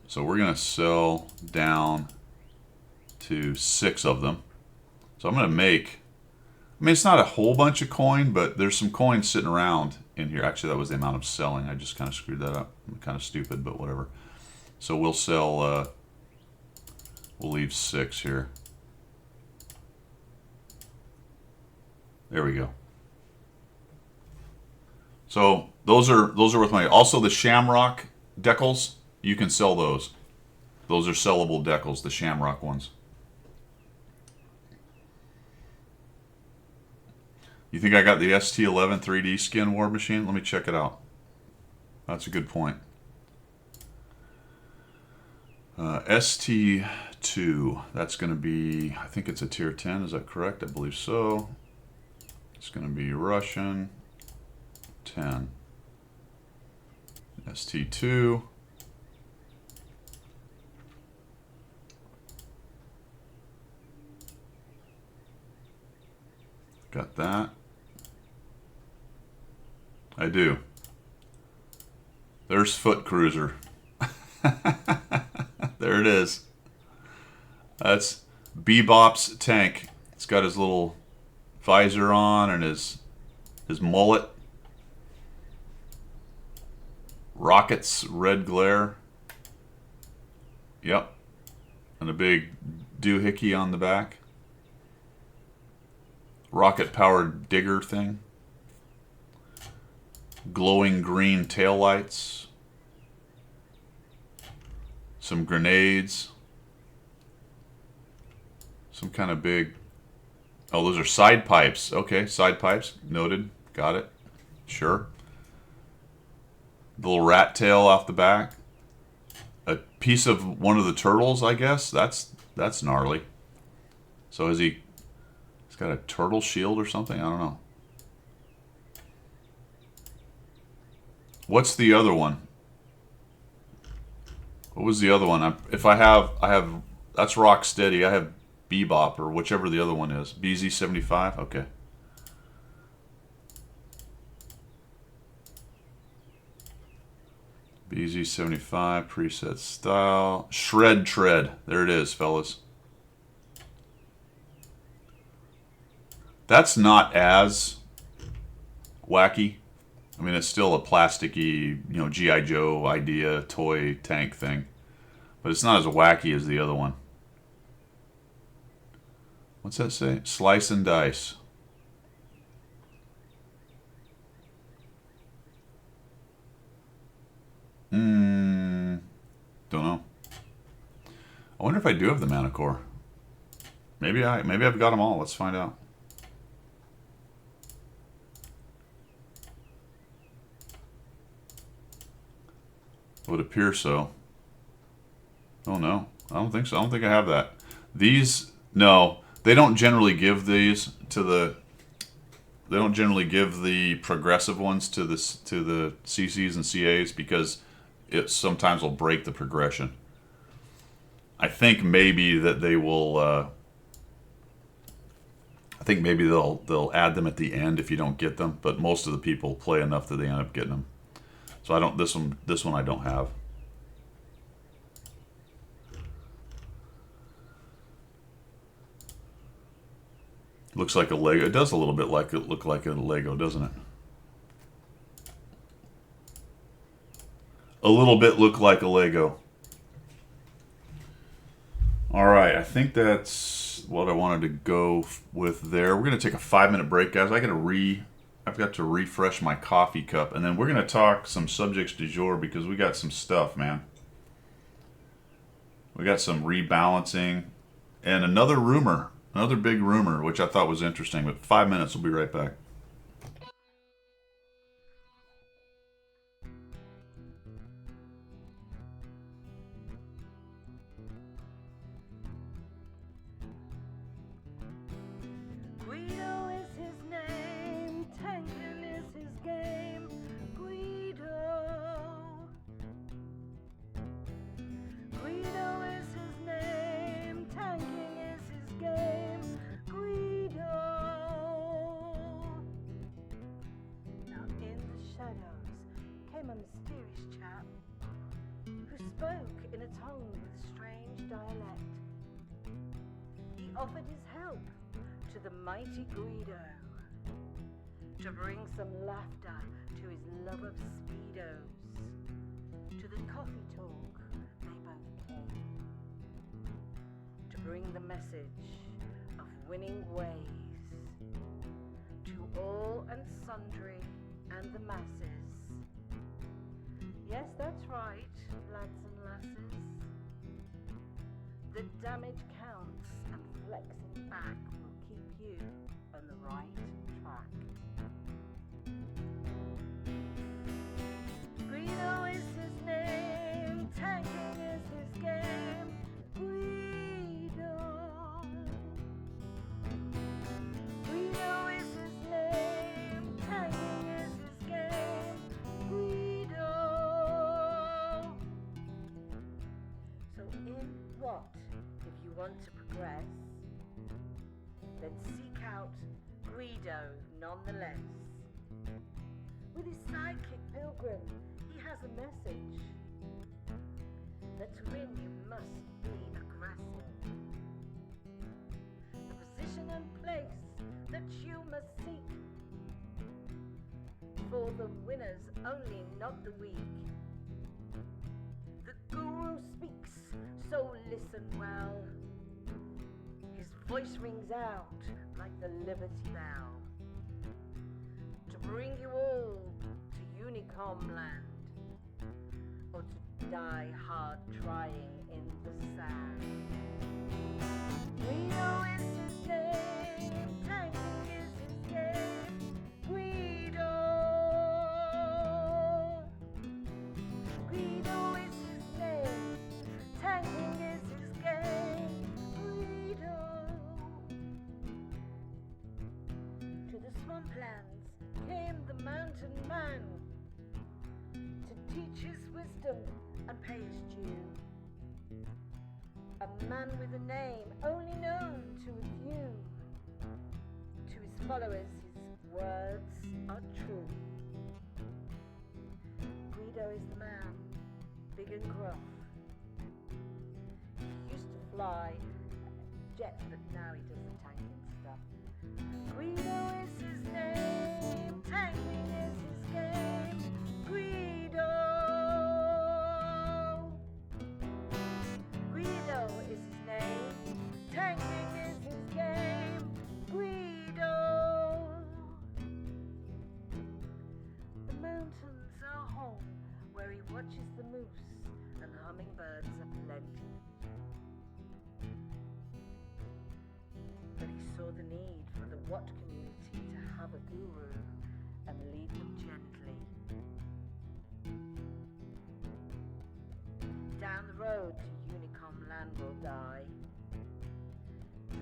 So we're going to sell down to 6 of them. So I'm going to make, I mean, it's not a whole bunch of coin, but there's some coins sitting around in here. Actually, that was the amount of selling. I just kind of screwed that up. I'm kind of stupid, but whatever. So we'll sell, we'll leave 6 here. There we go. So those are with my, also the Shamrock decals. You can sell those. Those are sellable decals, the Shamrock ones. You think I got the ST11 3D Skin War Machine? Let me check it out. That's a good point. ST2. That's going to be, I think it's a tier 10. Is that correct? I believe so. It's going to be Russian 10. ST2. Got that. I do. There's Foot Cruiser. There it is. That's Bebop's tank. It's got his little visor on and his mullet. Rocket's red glare. Yep. And a big doohickey on the back. Rocket-powered digger thing. Glowing green taillights. Some grenades. Some kind of big... Oh, those are side pipes. Okay, side pipes. Noted. Got it. Sure. The little rat tail off the back. A piece of one of the turtles, I guess. That's gnarly. So is he... He's got a turtle shield or something? I don't know. What's the other one? What was the other one? If I have, that's Rocksteady. I have Bebop or whichever the other one is. BZ75? Okay. BZ75 preset style. Shred tread. There it is, fellas. That's not as wacky. I mean, it's still a plasticky, G.I. Joe idea, toy tank thing. But it's not as wacky as the other one. What's that say? Slice and dice. Don't know. I wonder if I do have the mana core. Maybe I've got them all. Let's find out. It would appear so. Oh no, I don't think so. I don't think I have that. These, no, they don't generally give these to the. They don't generally give the progressive ones to the CCs and CAs because it sometimes will break the progression. I think maybe that they will. I think maybe they'll add them at the end if you don't get them. But most of the people play enough that they end up getting them. So I don't. This one I don't have. Looks like a Lego. It does a little bit look like a Lego, doesn't it? A little bit look like a Lego. All right, I think that's what I wanted to go with there. We're gonna take a 5-minute break, guys. I've got to refresh my coffee cup, and then we're gonna talk some subjects du jour because we got some stuff, man. We got some rebalancing and another rumor. Another big rumor, which I thought was interesting, but 5 minutes, we'll be right back. Guido is his name, tanking is his game. Guido is his name, tanking is his game. Guido. Now in the shadows came a mysterious chap who spoke in a tongue with strange dialect. He offered his help to the mighty Guido to bring some laughter to his love of speedos. To the coffee talk they both came, to bring the message of winning ways to all and sundry and the masses. Yes, that's right, lads and lasses. The damage counts and flexing back will keep you on the right track. Guido is his name, tanking is his game. Guido. Guido is his name, tanking is his game. Guido. So in what, if you want to progress, then seek out Guido nonetheless. With his sidekick Pilgrim, he has a message that to win you must be aggressive. The position and place that you must seek for the winners only, not the weak. The guru speaks, so listen well. His voice rings out like the Liberty Bell to bring you all to Unicom land, or to die hard trying in the sand. Guido is his name, tanking is his game. Guido. Guido is his name, tanking is his game. Guido. To the swamplands came the mountain man to teach his wisdom and pay his due. A man with a name only known to a few. To his followers his words are true. Guido is the man big and gruff. He used to fly jets, but now he does the tanking stuff. Guido is his name, tanking is his game. Guido. Guido is his name, tanking is his game. Guido. The mountains are home where he watches the moose and hummingbirds aplenty. But he saw the need for the Watt community to have a guru and lead them gently. Down the road to Unicom land will die,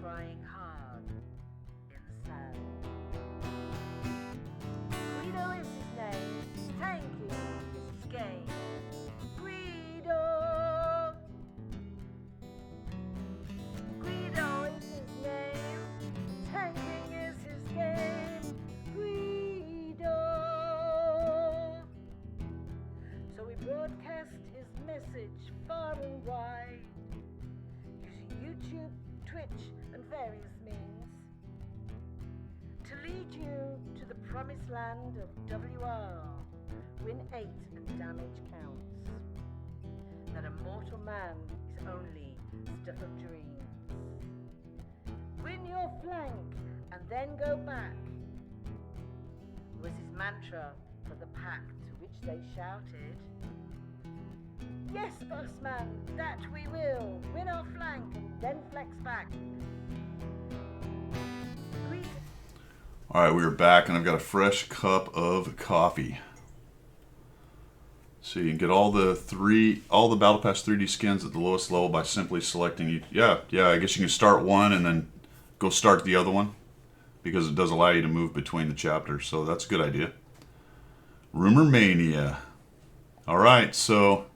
trying hard in the sand. Guido is his name, tanking is his game. Guido. Guido is his name, tanking is his game. Guido. So he broadcast his message far and wide, using YouTube, Twitch, and various means, to lead you to the promised land of WR. Win 8 and damage counts. That a mortal man is only stuff of dreams. Win your flank and then go back, was his mantra for the pack, to which they shouted, "Yes, bossman, that we will. Win our flank and then flex back." All right, we are back, and I've got a fresh cup of coffee. So you can get all the Battle Pass 3D skins at the lowest level by simply selecting. Yeah. I guess you can start one and then go start the other one, because it does allow you to move between the chapters. So that's a good idea. Rumor Mania. All right, so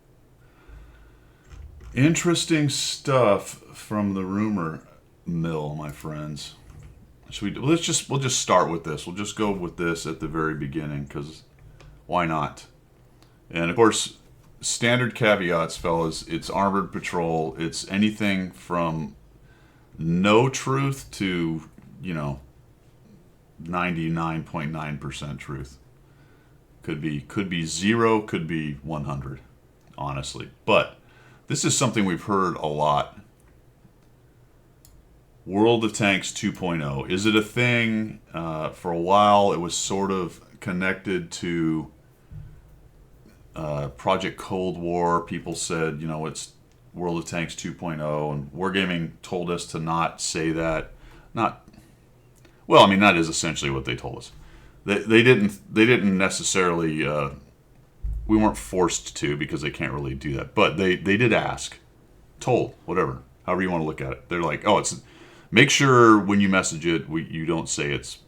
interesting stuff from the rumor mill, my friends. We'll just start with this. We'll just go with this at the very beginning, because why not? And of course, standard caveats, fellas. It's Armored Patrol. It's anything from no truth to 99.9% truth. Could be 0, could be 100, honestly. But this is something we've heard a lot. World of Tanks 2.0. Is it a thing? For a while, it was sort of connected to Project Cold War. People said, it's World of Tanks 2.0, and Wargaming told us to not say that. That is essentially what they told us. They didn't necessarily. We weren't forced to, because they can't really do that. But they did ask, told, whatever, however you want to look at it. They're like, it's. Make sure when you message it, you don't say it's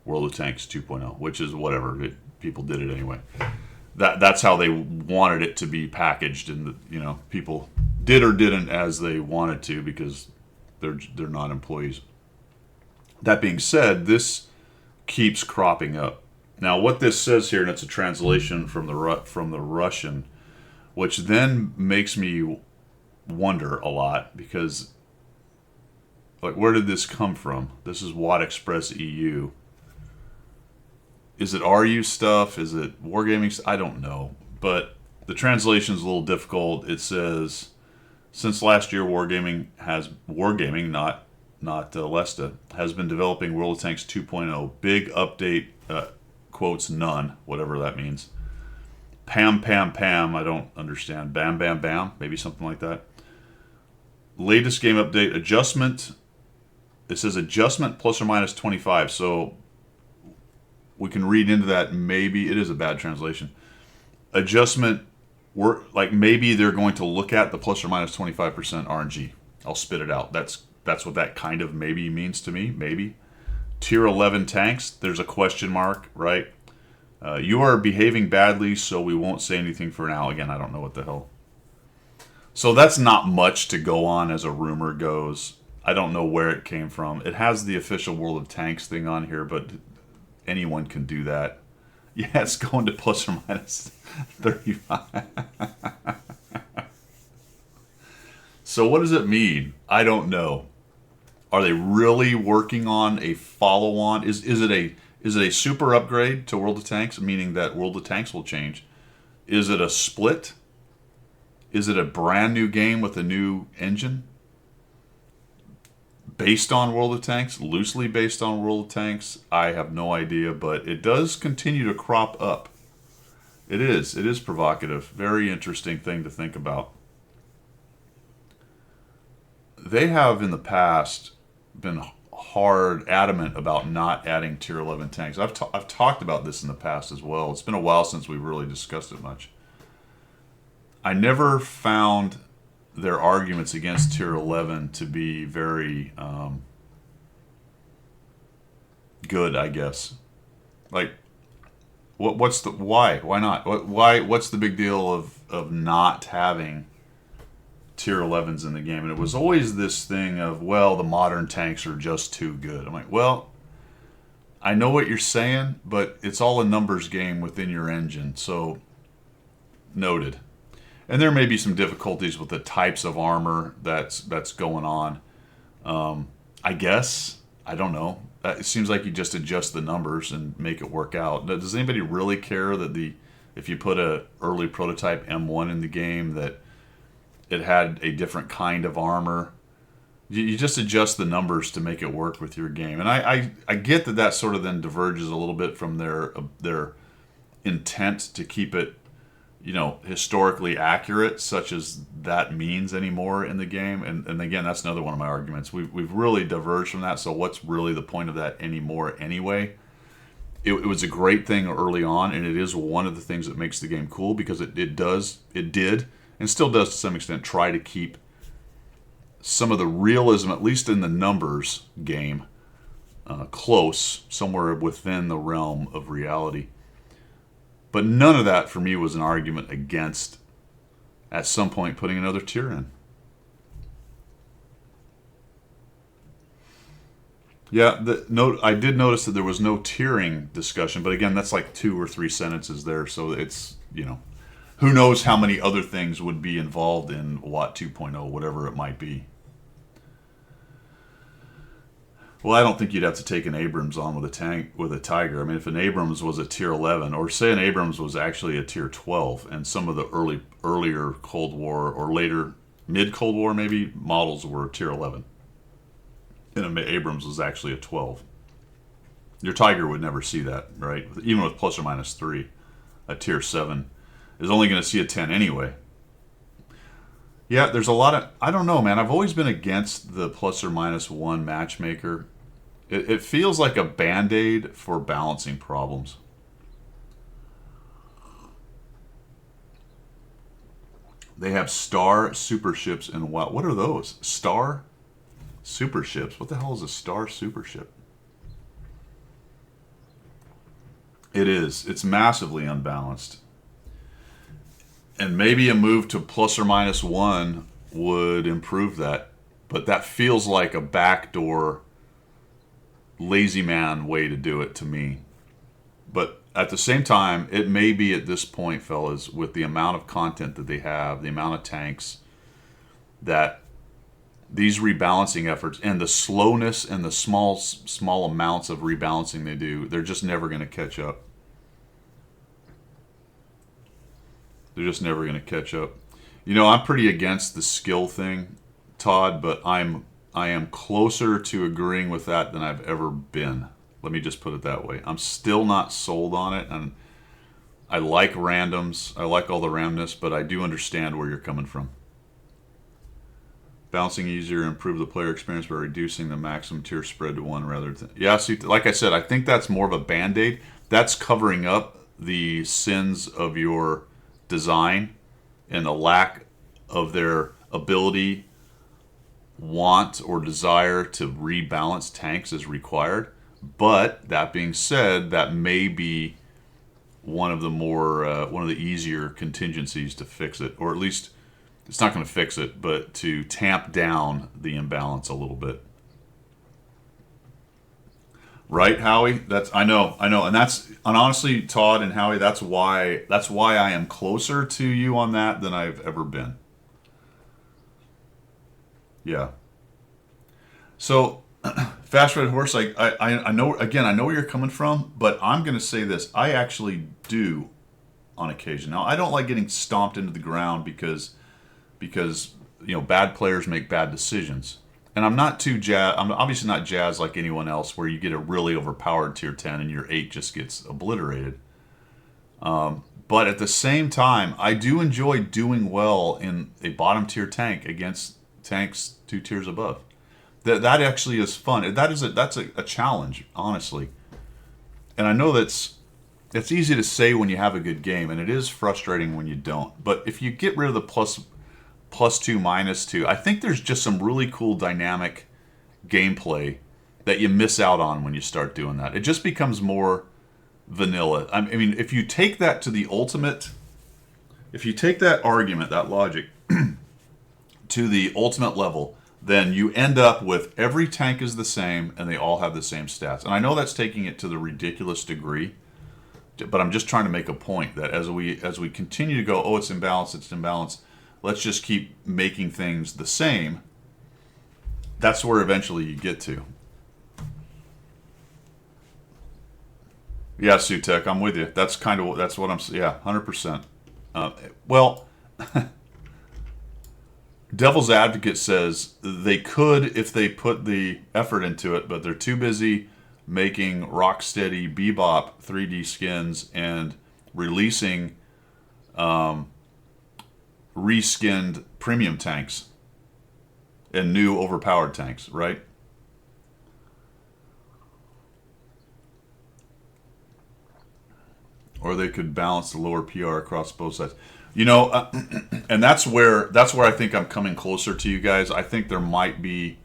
World of Tanks 2.0, which is whatever. People did it anyway. That's how they wanted it to be packaged, and people did or didn't as they wanted to, because they're not employees. That being said, this keeps cropping up. Now, what this says here, and it's a translation from the Russian, which then makes me wonder a lot, because where did this come from? This is Watt Express EU. Is it RU stuff? Is it Wargaming? I don't know. But the translation is a little difficult. It says, since last year, Wargaming, not Lesta, has been developing World of Tanks 2.0. Big update, quotes none, whatever that means. Pam, pam, pam, I don't understand. Bam, bam, bam, maybe something like that. Latest game update, adjustment. It says adjustment plus or minus 25. So we can read into that, maybe it is a bad translation. Adjustment, maybe they're going to look at the plus or minus 25% RNG. I'll spit it out. That's what that kind of maybe means to me, maybe. Tier 11 tanks, there's a question mark, right? You are behaving badly, so we won't say anything for now. Again, I don't know what the hell. So that's not much to go on as a rumor goes. I don't know where it came from. It has the official World of Tanks thing on here, but anyone can do that. Yeah, it's going to plus or minus 35. So what does it mean? I don't know. Are they really working on a follow-on? Is it a super upgrade to World of Tanks, meaning that World of Tanks will change? Is it a split? Is it a brand new game with a new engine? Based on World of Tanks, loosely based on World of Tanks, I have no idea, but it does continue to crop up. It is provocative. Very interesting thing to think about. They have in the past been adamant about not adding tier 11 tanks. I've talked about this in the past as well. It's been a while since we've really discussed it much. I never found their arguments against tier 11 to be very good, I guess. Like, what's the why? Why not? What's the big deal of not having tier 11s in the game? And it was always this thing of, well, the modern tanks are just too good. I'm like, well, I know what you're saying, but it's all a numbers game within your engine. So, noted. And there may be some difficulties with the types of armor that's going on. I guess. I don't know. It seems like you just adjust the numbers and make it work out. Does anybody really care that if you put a early prototype M1 in the game that it had a different kind of armor? You just adjust the numbers to make it work with your game. And I get that sort of then diverges a little bit from their intent to keep it, historically accurate, such as that means anymore in the game. And again, that's another one of my arguments. We've really diverged from that. So what's really the point of that anymore anyway? It was a great thing early on, and it is one of the things that makes the game cool, because it did, and still does to some extent, try to keep some of the realism, at least in the numbers game, close, somewhere within the realm of reality. But none of that for me was an argument against, at some point, putting another tier in. Yeah, I did notice that there was no tiering discussion, but again, that's like 2 or 3 sentences there, so it's, who knows how many other things would be involved in WOT 2.0, whatever it might be. Well, I don't think you'd have to take an Abrams on with a Tiger. I mean, if an Abrams was a tier 11, or say an Abrams was actually a tier 12, and some of the earlier Cold War or later mid-Cold War maybe models were tier 11, and an Abrams was actually a 12, your Tiger would never see that, right? Even with plus or minus 3, a tier 7 is only going to see a 10 anyway. Yeah, there's a lot of... I don't know, man. I've always been against the plus or minus 1 matchmaker. It feels like a Band-Aid for balancing problems. They have star super ships and what are those? Star super ships? What the hell is a star super ship? It is. It's massively unbalanced. And maybe a move to plus or minus 1 would improve that. But that feels like a backdoor, lazy man way to do it to me. But at the same time, it may be at this point, fellas, with the amount of content that they have, the amount of tanks, that these rebalancing efforts and the slowness and the small amounts of rebalancing they do, they're just never going to catch up. They're just never going to catch up. I'm pretty against the skill thing, Todd, but I am closer to agreeing with that than I've ever been. Let me just put it that way. I'm still not sold on it, and I like randoms. I like all the randomness, but I do understand where you're coming from. Balancing easier, improve the player experience by reducing the maximum tier spread to 1 rather than... Yeah, see, like I said, I think that's more of a Band-Aid. That's covering up the sins of your design and the lack of their ability, want, or desire to rebalance tanks as required. But that being said, that may be one of the easier contingencies to fix it, or at least it's not going to fix it, but to tamp down the imbalance a little bit. Right, Howie? I know, and honestly, Todd and Howie, that's why I am closer to you on that than I've ever been. Yeah. So, Fast Red Horse, I know, again, I know where you're coming from, but I'm going to say this. I actually do on occasion. Now, I don't like getting stomped into the ground because bad players make bad decisions. And I'm not too jazzed. I'm obviously not jazzed like anyone else where you get a really overpowered tier 10 and your 8 just gets obliterated. But at the same time, I do enjoy doing well in a bottom tier tank against tanks 2 tiers above. That actually is fun. That's a challenge, honestly. And I know it's easy to say when you have a good game, and it is frustrating when you don't. But if you get rid of the plus 2, minus 2, I think there's just some really cool dynamic gameplay that you miss out on when you start doing that. It just becomes more vanilla. I mean, if you take that to the ultimate, if you take that argument, that logic, to the ultimate level, then you end up with every tank is the same and they all have the same stats. And I know that's taking it to the ridiculous degree, but I'm just trying to make a point that as we continue to go, oh, it's imbalanced, let's just keep making things the same. That's where eventually you get to. Yeah, Sutek, I'm with you. That's what I'm. Yeah, 100%. Well, Devil's Advocate says they could if they put the effort into it, but they're too busy making Rocksteady Bebop 3D skins and releasing reskinned premium tanks and new overpowered tanks, right? Or they could balance the lower PR across both sides. And that's where I think I'm coming closer to you guys. I think there might be.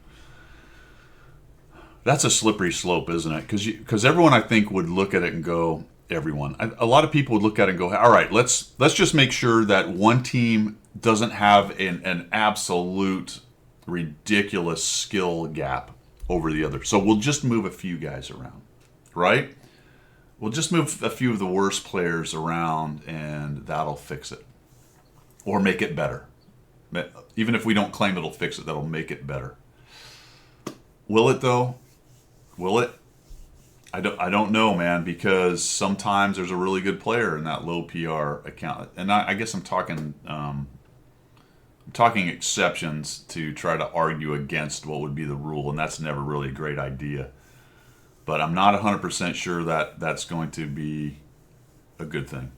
That's a slippery slope, isn't it? Because everyone I think would look at it and go, a lot of people would look at it and go, all right, let's just make sure that one team doesn't have an absolute ridiculous skill gap over the other. So we'll just move a few guys around, right? We'll just move a few of the worst players around and that'll fix it. Or make it better. Even if we don't claim it'll fix it, that'll make it better. Will it though? Will it? I don't know, man, because sometimes there's a really good player in that low PR account. And I guess I'm talking exceptions to try to argue against what would be the rule, and that's never really a great idea. But I'm not 100% sure that that's going to be a good thing.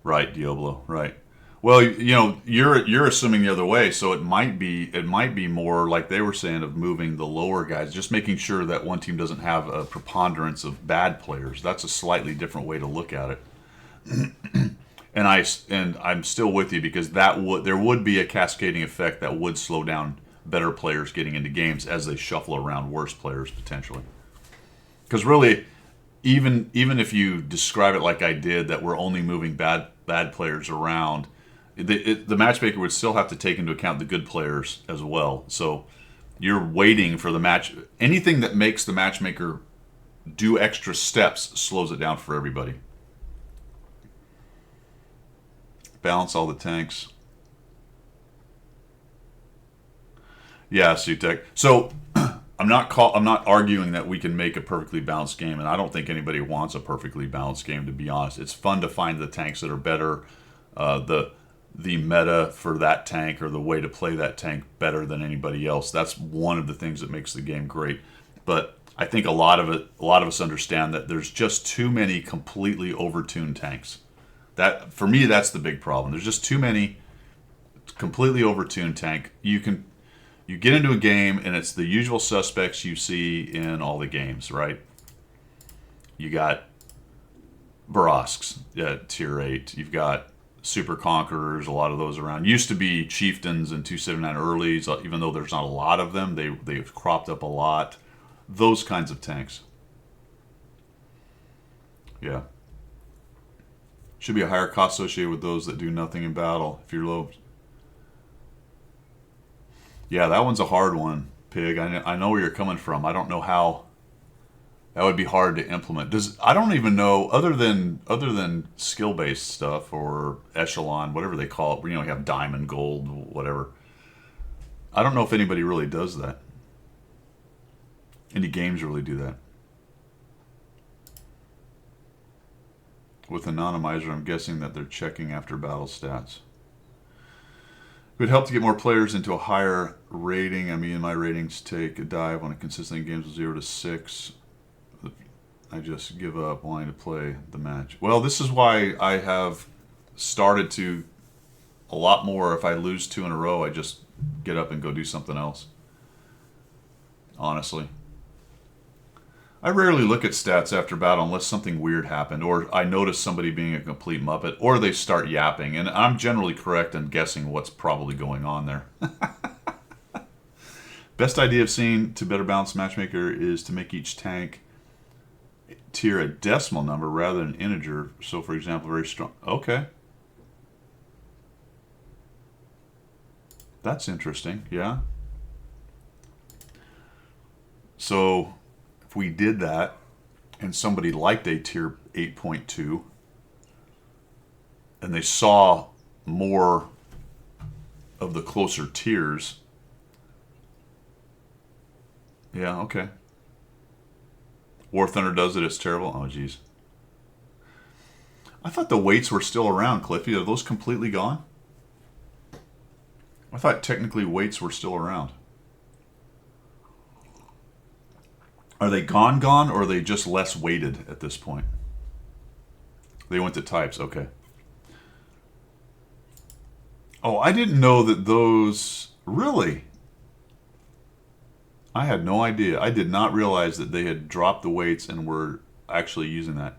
Right, Diablo. Right. Well, you're assuming the other way, so it might be more like they were saying of moving the lower guys, just making sure that one team doesn't have a preponderance of bad players. That's a slightly different way to look at it. And I'm still with you because there would be a cascading effect that would slow down better players getting into games as they shuffle around worse players potentially. Because really, even if you describe it like I did, that we're only moving bad players around, the matchmaker would still have to take into account the good players as well. So you're waiting for the match. Anything that makes the matchmaker do extra steps slows it down for everybody. Balance all the tanks. Yeah, Sutek. So I'm not arguing that we can make a perfectly balanced game, and I don't think anybody wants a perfectly balanced game, to be honest. It's fun to find the tanks that are better, the meta for that tank or the way to play that tank better than anybody else. That's one of the things that makes the game great. But I think a lot of us understand that there's just too many completely overtuned tanks. That, for me, that's the big problem. There's just too many completely overtuned tank. You get into a game and it's the usual suspects you see in all the games, right? You got Barosks at tier 8. You've got Super Conquerors, a lot of those around. Used to be Chieftains and 279 earlies, even though there's not a lot of them. They've cropped up a lot. Those kinds of tanks. Yeah. Should be a higher cost associated with those that do nothing in battle if you're low. Yeah, that one's a hard one, Pig. I know where you're coming from. I don't know how That would be hard to implement. I don't even know other than skill based stuff or echelon, whatever they call it. You have diamond, gold, whatever. I don't know if anybody really does that. Any games really do that. With Anonymizer, I'm guessing that they're checking after battle stats. It would help to get more players into a higher rating. I mean, my ratings take a dive on a consistent games of 0 to 6. I just give up wanting to play the match. Well, this is why I have started to a lot more. If I lose 2 in a row, I just get up and go do something else. Honestly. I rarely look at stats after battle unless something weird happened, or I notice somebody being a complete muppet, or they start yapping, and I'm generally correct in guessing what's probably going on there. Best idea of seeing to better balance Matchmaker is to make each tank tier a decimal number rather than an integer. So, for example, very strong. Okay. That's interesting, yeah. So, if we did that and somebody liked a tier 8.2 and they saw more of the closer tiers, yeah, okay. War Thunder does it, it's terrible. Oh, geez. I thought the weights were still around, Cliffy. Are those completely gone? I thought technically weights were still around. Are they gone, or are they just less weighted at this point? They went to types, okay. Oh, I didn't know that those... Really? I had no idea. I did not realize that they had dropped the weights and were actually using that.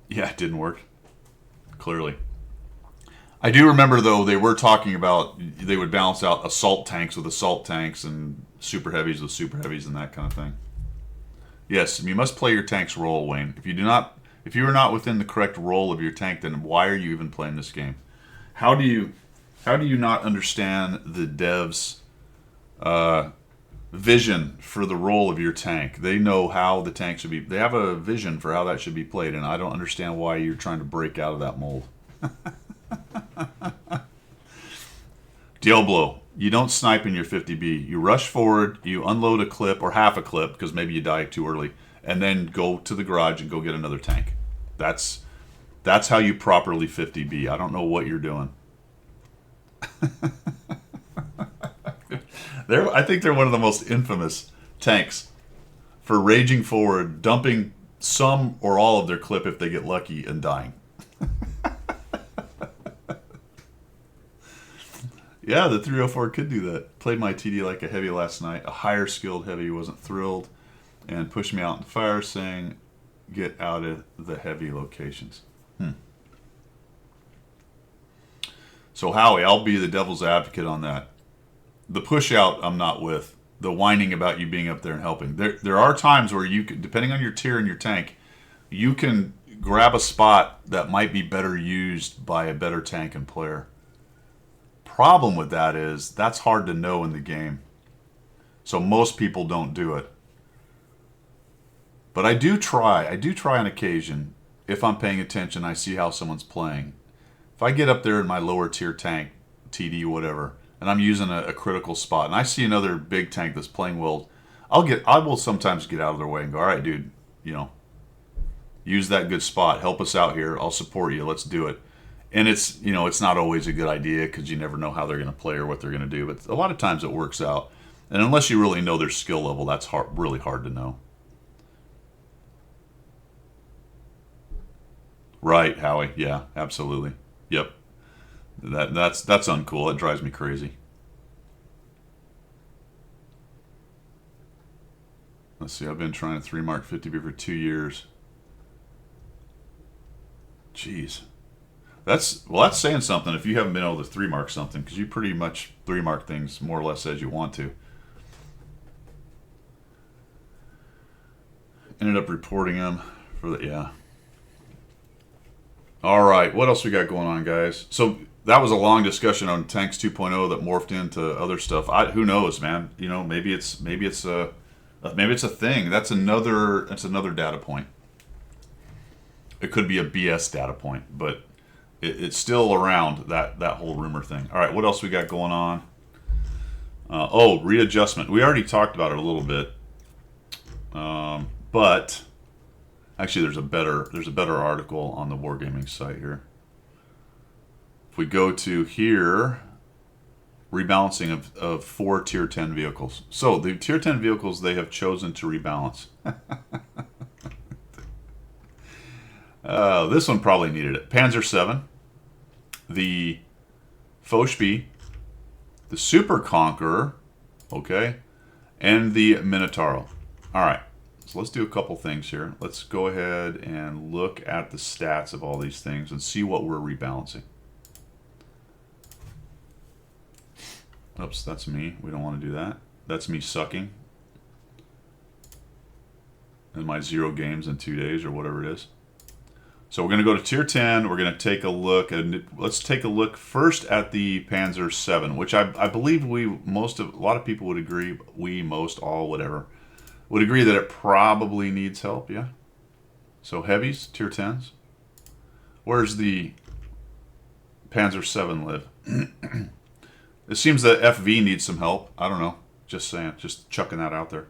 Yeah, it didn't work. Clearly. I do remember, though, they were talking about they would balance out assault tanks with assault tanks and super heavies with super heavies and that kind of thing. Yes, you must play your tank's role, Wayne. If you are not within the correct role of your tank, then why are you even playing this game? How do you not understand the devs' vision for the role of your tank? They know how the tank should be. They have a vision for how that should be played, and I don't understand why you're trying to break out of that mold. Diablo, you don't snipe in your 50B. You rush forward, you unload a clip or half a clip because maybe you die too early, and then go to the garage and go get another tank. That's how you properly 50B. I don't know what you're doing. I think they're one of the most infamous tanks for raging forward, dumping some or all of their clip if they get lucky, and dying. Yeah, the 304 could do that. Played my TD like a heavy last night. A higher skilled heavy wasn't thrilled and pushed me out in fire, saying, "Get out of the heavy locations." So Howie, I'll be the devil's advocate on that. The push out, I'm not with. The whining about you being up there and helping. There are times where you can, depending on your tier and your tank, you can grab a spot that might be better used by a better tank and player. Problem with that is that's hard to know in the game. So most people don't do it. But I do try on occasion. If I'm paying attention, I see how someone's playing. If I get up there in my lower tier tank, TD, whatever, and I'm using a critical spot, and I see another big tank that's playing well, I will sometimes get out of their way and go, all right, dude, use that good spot. Help us out here. I'll support you. Let's do it. And it's not always a good idea because you never know how they're going to play or what they're going to do. But a lot of times it works out. And unless you really know their skill level, that's really hard to know. Right, Howie. Yeah, absolutely. Yep. That's uncool. It drives me crazy. Let's see. I've been trying to 3-mark 50B for 2 years. Jeez. That's saying something if you haven't been able to 3-mark something, because you pretty much 3-mark things more or less as you want to. Ended up reporting them for the, yeah. All right, what else we got going on, guys? So that was a long discussion on Tanks 2.0 that morphed into other stuff. Who knows, man? Maybe it's a Maybe it's a thing. That's another data point. It could be a BS data point, but it's still around that whole rumor thing. All right, what else we got going on? Readjustment. We already talked about it a little bit, but actually, there's a better article on the Wargaming site here. If we go to here, rebalancing of 4 Tier 10 vehicles. So the Tier 10 vehicles they have chosen to rebalance. This one probably needed it. Panzer 7, the Fochby, the Super Conqueror, okay, and the Minotauro. All right, so let's do a couple things here. Let's go ahead and look at the stats of all these things and see what we're rebalancing. Oops, that's me. We don't want to do that. That's me sucking. In my 0 games in 2 days or whatever it is. So we're going to go to Tier 10. We're going to take a look. Let's take a look first at the Panzer 7, which I believe a lot of people would agree, whatever, would agree that it probably needs help, yeah? So heavies, Tier 10s. Where's the Panzer 7 live? It seems that FV needs some help. I don't know. Just saying. Just chucking that out there.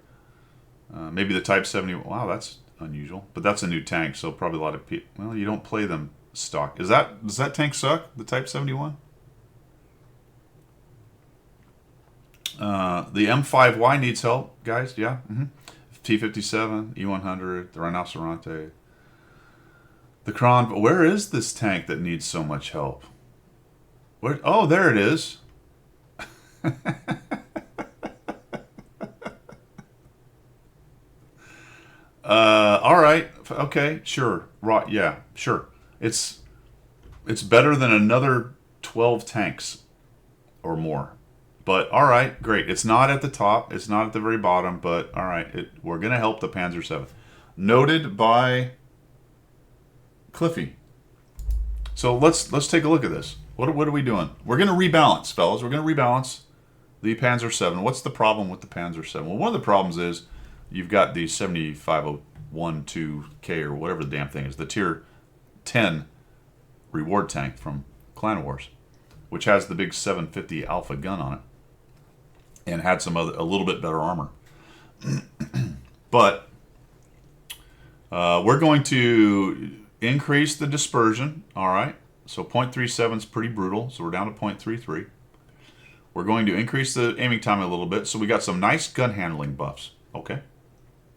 Maybe the Type 70. Wow, that's unusual. But that's a new tank, so probably a lot of people... Well, you don't play them stock. Does that tank suck, the Type 71? The M5Y needs help, guys. Yeah. T-57, E-100, the Rhinoceronte. The Kron... Where is this tank that needs so much help? Where? Oh, there it is. All right. Okay. Sure. Right. Yeah. Sure. It's better than another 12 tanks or more. But all right. Great. It's not at the top. It's not at the very bottom. But all right. We're gonna help the Panzer 7. Noted by Cliffy. So let's take a look at this. What are we doing? We're gonna rebalance, fellas. We're gonna rebalance the Panzer 7. What's the problem with the Panzer 7? Well, one of the problems is you've got the 7501-2K or whatever the damn thing is, the Tier 10 reward tank from Clan Wars, which has the big 750 Alpha gun on it and had a little bit better armor. But we're going to increase the dispersion, all right? So 0.37 is pretty brutal, so we're down to 0.33. We're going to increase the aiming time a little bit, so we got some nice gun handling buffs. Okay,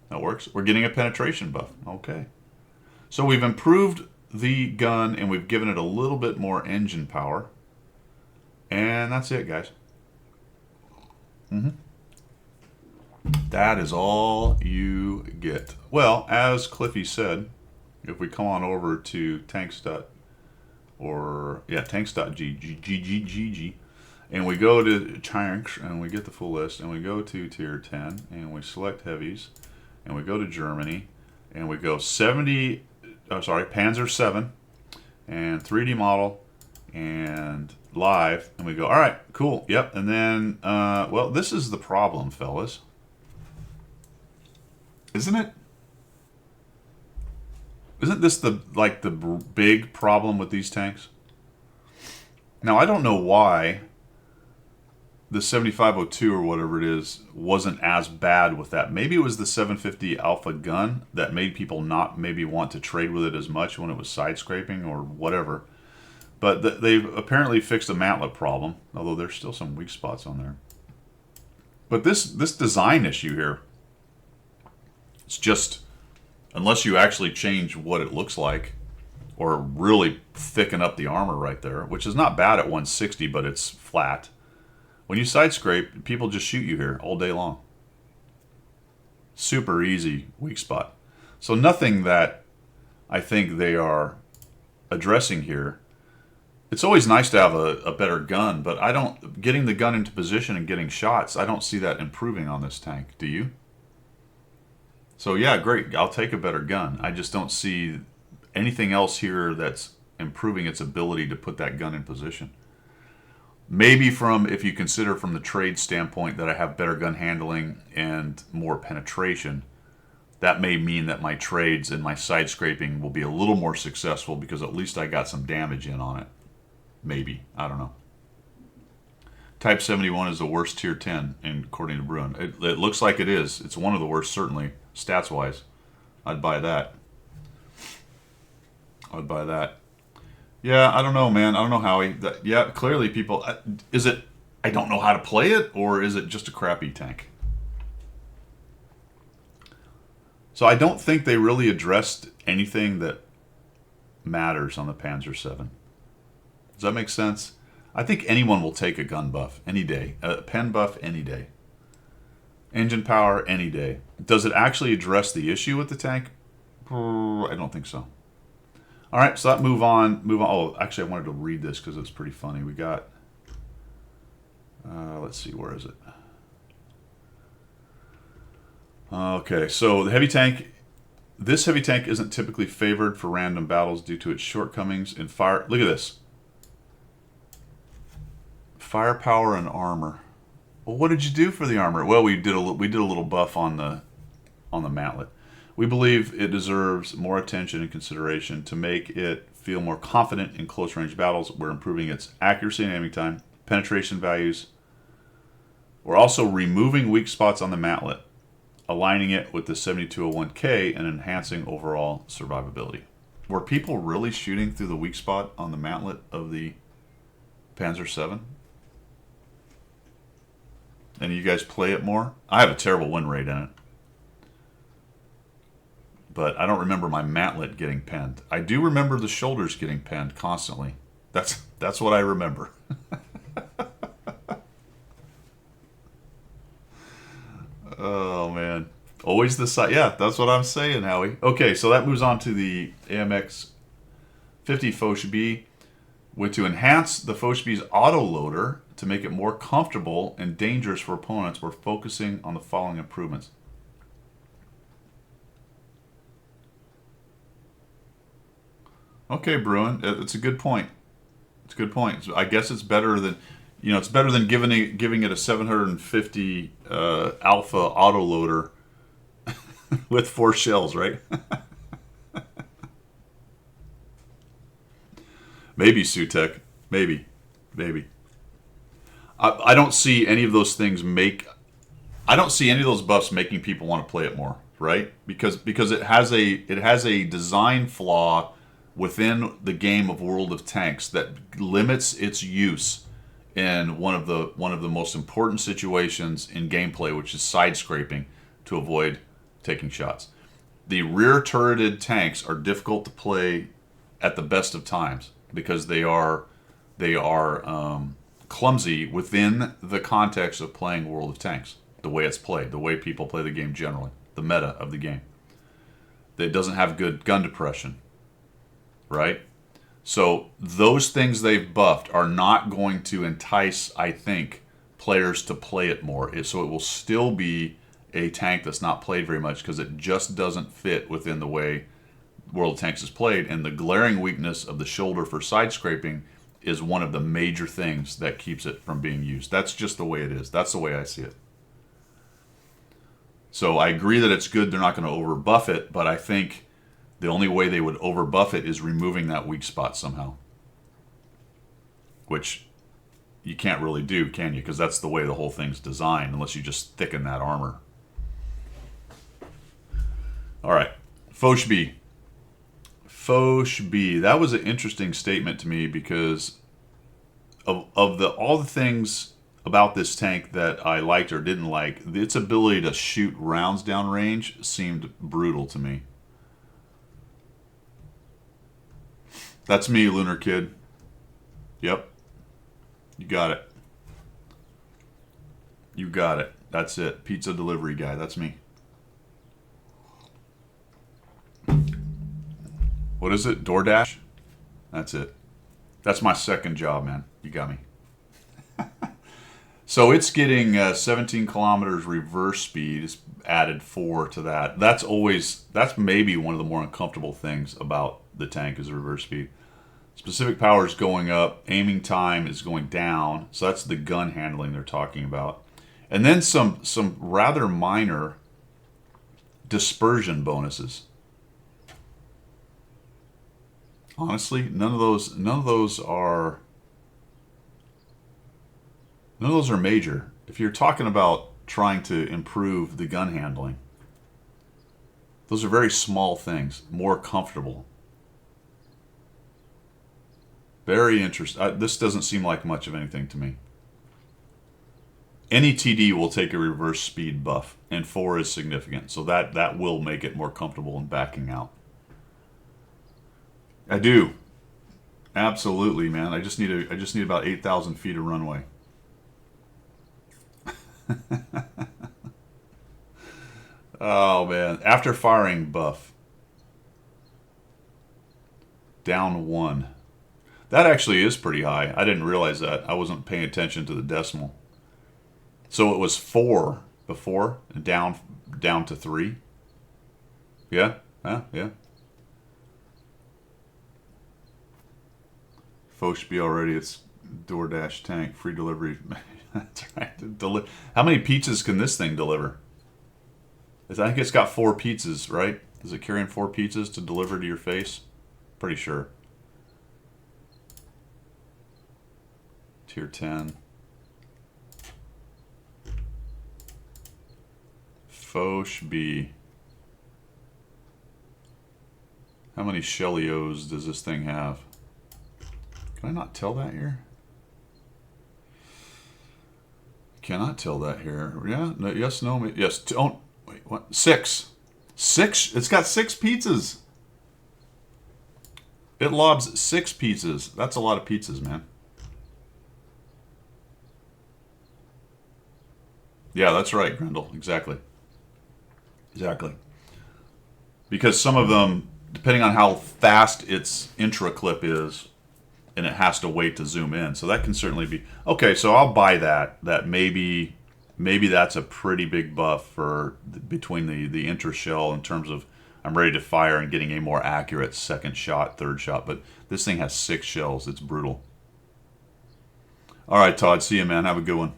that works. We're getting a penetration buff. Okay. So we've improved the gun, and we've given it a little bit more engine power. And that's it, guys. That is all you get. Well, as Cliffy said, if we come on over to tanks.gg, and we go to tanks, and we get the full list, and we go to Tier 10, and we select heavies, and we go to Germany, and we go Panzer 7, and 3D model, and live, and we go, all right, cool, yep, and then, well, this is the problem, fellas. Isn't it? Isn't this the big problem with these tanks? Now, I don't know why the 7502 or whatever it is wasn't as bad with that. Maybe it was the 750 Alpha gun that made people not maybe want to trade with it as much when it was side scraping or whatever. But they've apparently fixed the mantlet problem, although there's still some weak spots on there. But this design issue here, it's just, unless you actually change what it looks like or really thicken up the armor right there, which is not bad at 160, but it's flat. When you side scrape, people just shoot you here all day long. Super easy weak spot. So nothing that I think they are addressing here. It's always nice to have a better gun, but getting the gun into position and getting shots, I don't see that improving on this tank. Do you? So yeah, great. I'll take a better gun. I just don't see anything else here that's improving its ability to put that gun in position. Maybe from, if you consider from the trade standpoint that I have better gun handling and more penetration, that may mean that my trades and my side scraping will be a little more successful because at least I got some damage in on it. Maybe. I don't know. Type 71 is the worst tier 10, according to Bruin. It looks like it is. It's one of the worst, certainly, stats-wise. I'd buy that. I'd buy that. Yeah, I don't know, man. I don't know, Howie. Yeah, clearly people... Is it I don't know how to play it, or is it just a crappy tank? So I don't think they really addressed anything that matters on the Panzer 7. Does that make sense? I think anyone will take a gun buff any day. A pen buff any day. Engine power any day. Does it actually address the issue with the tank? I don't think so. All right, so that move on. Oh, actually, I wanted to read this because it's pretty funny. We got... let's see, where is it? Okay, so the heavy tank... This heavy tank isn't typically favored for random battles due to its shortcomings in fire... Look at this. Firepower and armor. Well, what did you do for the armor? Well, we did a little buff on the mantlet. We believe it deserves more attention and consideration to make it feel more confident in close range battles. We're improving its accuracy and aiming time, penetration values. We're also removing weak spots on the mantlet, aligning it with the 7201K and enhancing overall survivability. Were people really shooting through the weak spot on the mantlet of the Panzer 7? And you guys play it more? I have a terrible win rate in it. But I don't remember my mantlet getting penned. I do remember the shoulders getting penned constantly. That's what I remember. Oh, man. Always the side. Yeah, that's what I'm saying, Howie. Okay, so that moves on to the AMX 50 Foch B. Went to enhance the Foch B's autoloader to make it more comfortable and dangerous for opponents. We're focusing on the following improvements. Okay, Bruin, it's a good point. It's a good point. I guess it's better than, it's better than giving it a 750 alpha autoloader with 4 shells, right? Maybe, Sutek. Maybe. I don't see any of those things I don't see any of those buffs making people want to play it more, right? Because it has a design flaw within the game of World of Tanks that limits its use in one of the most important situations in gameplay, which is side scraping to avoid taking shots. The rear turreted tanks are difficult to play at the best of times because they are clumsy within the context of playing World of Tanks, the way it's played, the way people play the game generally, the meta of the game. It doesn't have good gun depression. Right? So those things they've buffed are not going to entice, I think, players to play it more. So it will still be a tank that's not played very much because it just doesn't fit within the way World of Tanks is played. And the glaring weakness of the shoulder for side scraping is one of the major things that keeps it from being used. That's just the way it is. That's the way I see it. So I agree that it's good they're not going to over buff it, but I think the only way they would overbuff it is removing that weak spot somehow. Which you can't really do, can you? Because that's the way the whole thing's designed, unless you just thicken that armor. All right. Foch B. Foch B. That was an interesting statement to me because of all the things about this tank that I liked or didn't like, its ability to shoot rounds downrange seemed brutal to me. That's me, Lunar Kid. Yep. You got it. You got it. That's it. Pizza delivery guy. That's me. What is it? DoorDash? That's it. That's my second job, man. You got me. So it's getting 17 kilometers reverse speed. It's added 4 to that. That's maybe one of the more uncomfortable things about the tank is the reverse speed. Specific power is going up. Aiming time is going down. So that's the gun handling they're talking about. And then some rather minor dispersion bonuses. Honestly, none of those are major. If you're talking about trying to improve the gun handling, those are very small things, more comfortable. Very interesting. This doesn't seem like much of anything to me. Any TD will take a reverse speed buff, and 4 is significant, so that will make it more comfortable in backing out. I do. Absolutely, man. I just need about 8,000 feet of runway. Oh man, after firing buff. Down 1. That actually is pretty high. I didn't realize that. I wasn't paying attention to the decimal. So it was 4 before, and down to 3. Yeah, yeah. Foshby already. It's DoorDash tank free delivery. That's right. How many pizzas can this thing deliver? I think it's got 4 pizzas, right? Is it carrying 4 pizzas to deliver to your face? Pretty sure. Tier 10. Foshby. How many Shellios does this thing have? Can I not tell that here? Cannot tell that here. Yeah, no, yes, no, yes. Oh, wait, what? 6. 6? It's got 6 pizzas. It lobs 6 pizzas. That's a lot of pizzas, man. Yeah, that's right, Grendel. Exactly. Exactly. Because some of them, depending on how fast its intra clip is, and it has to wait to zoom in. So that can certainly be... Okay, so I'll buy that. That maybe that's a pretty big buff for between the inter shell in terms of I'm ready to fire and getting a more accurate second shot, third shot. But this thing has 6 shells. It's brutal. All right, Todd. See you, man. Have a good one.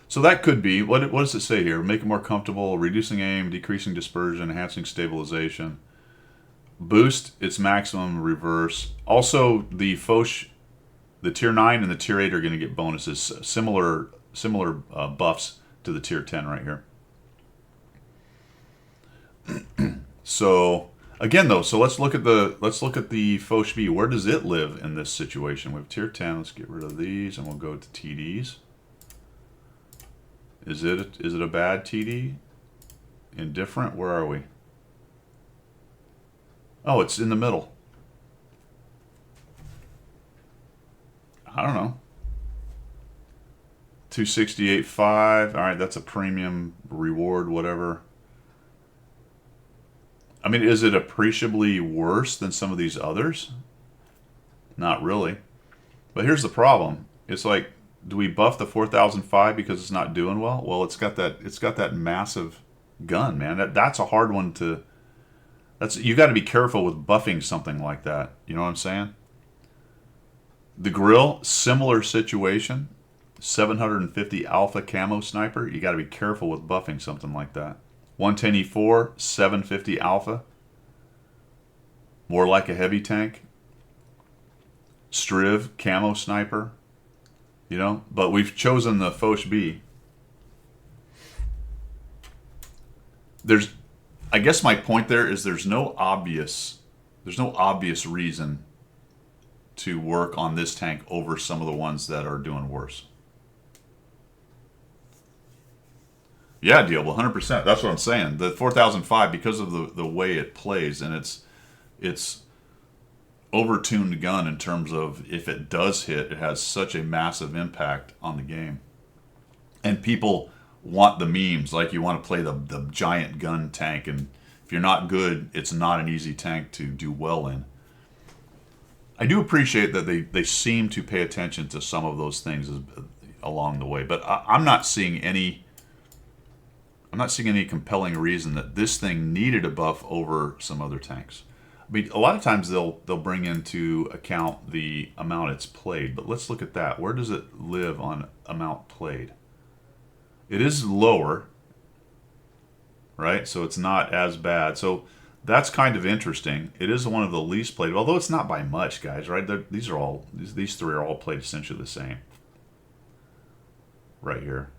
So that could be... What does it say here? Make it more comfortable, reducing aim, decreasing dispersion, enhancing stabilization. Boost its maximum reverse. Also, the Foch, the tier 9 and the tier 8 are going to get bonuses, similar buffs to the tier 10 right here. So again, though, so let's look at the Foshby. Where does it live in this situation? We have tier 10. Let's get rid of these, and we'll go to TDs. Is it a bad TD? Indifferent? Where are we? Oh, it's in the middle. I don't know. 268.5. All right, that's a premium reward, whatever. I mean, is it appreciably worse than some of these others? Not really. But here's the problem. It's like, do we buff the 4005 because it's not doing well? Well, it's got that massive gun, man. That's a hard one to... You got to be careful with buffing something like that. You know what I'm saying? The grill, similar situation. 750 alpha camo sniper. You got to be careful with buffing something like that. 110E4, 750 alpha. More like a heavy tank. Striv, camo sniper. You know, but we've chosen the Foshby. I guess my point there is there's no obvious reason to work on this tank over some of the ones that are doing worse. Yeah, Diablo, 100%. That's what I'm saying. The 4005, because of the way it plays, and it's overtuned gun in terms of if it does hit, it has such a massive impact on the game. And people want the memes, like you want to play the giant gun tank, and if you're not good, it's not an easy tank to do well in. I do appreciate that they seem to pay attention to some of those things along the way, but I'm not seeing any compelling reason that this thing needed a buff over some other tanks. mean, a lot of times they'll bring into account the amount it's played, but let's look at that. Where does it live on amount played? It is lower, right? So it's not as bad. So that's kind of interesting. It is one of the least played, although it's not by much, guys, right? These three are all played essentially the same. Right here.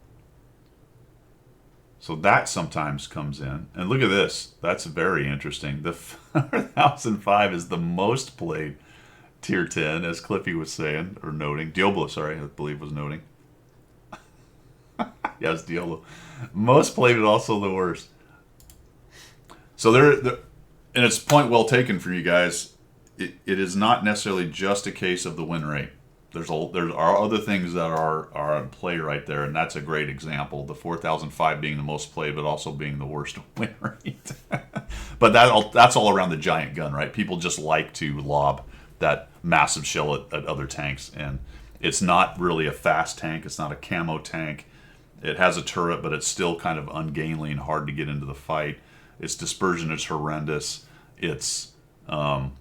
So that sometimes comes in. And look at this. That's very interesting. The 4005 is the most played tier 10, as Cliffy was saying, or noting. Diablo, sorry, I believe was noting. Yes, Diablo. Most played, but also the worst. So and it's point well taken for you guys. It is not necessarily just a case of the win rate. There are other things that are at play right there, and that's a great example. The 4005 being the most played, but also being the worst win rate. But that's all around the giant gun, right? People just like to lob that massive shell at other tanks, and it's not really a fast tank. It's not a camo tank. It has a turret, but it's still kind of ungainly and hard to get into the fight. Its dispersion is horrendous. Its soft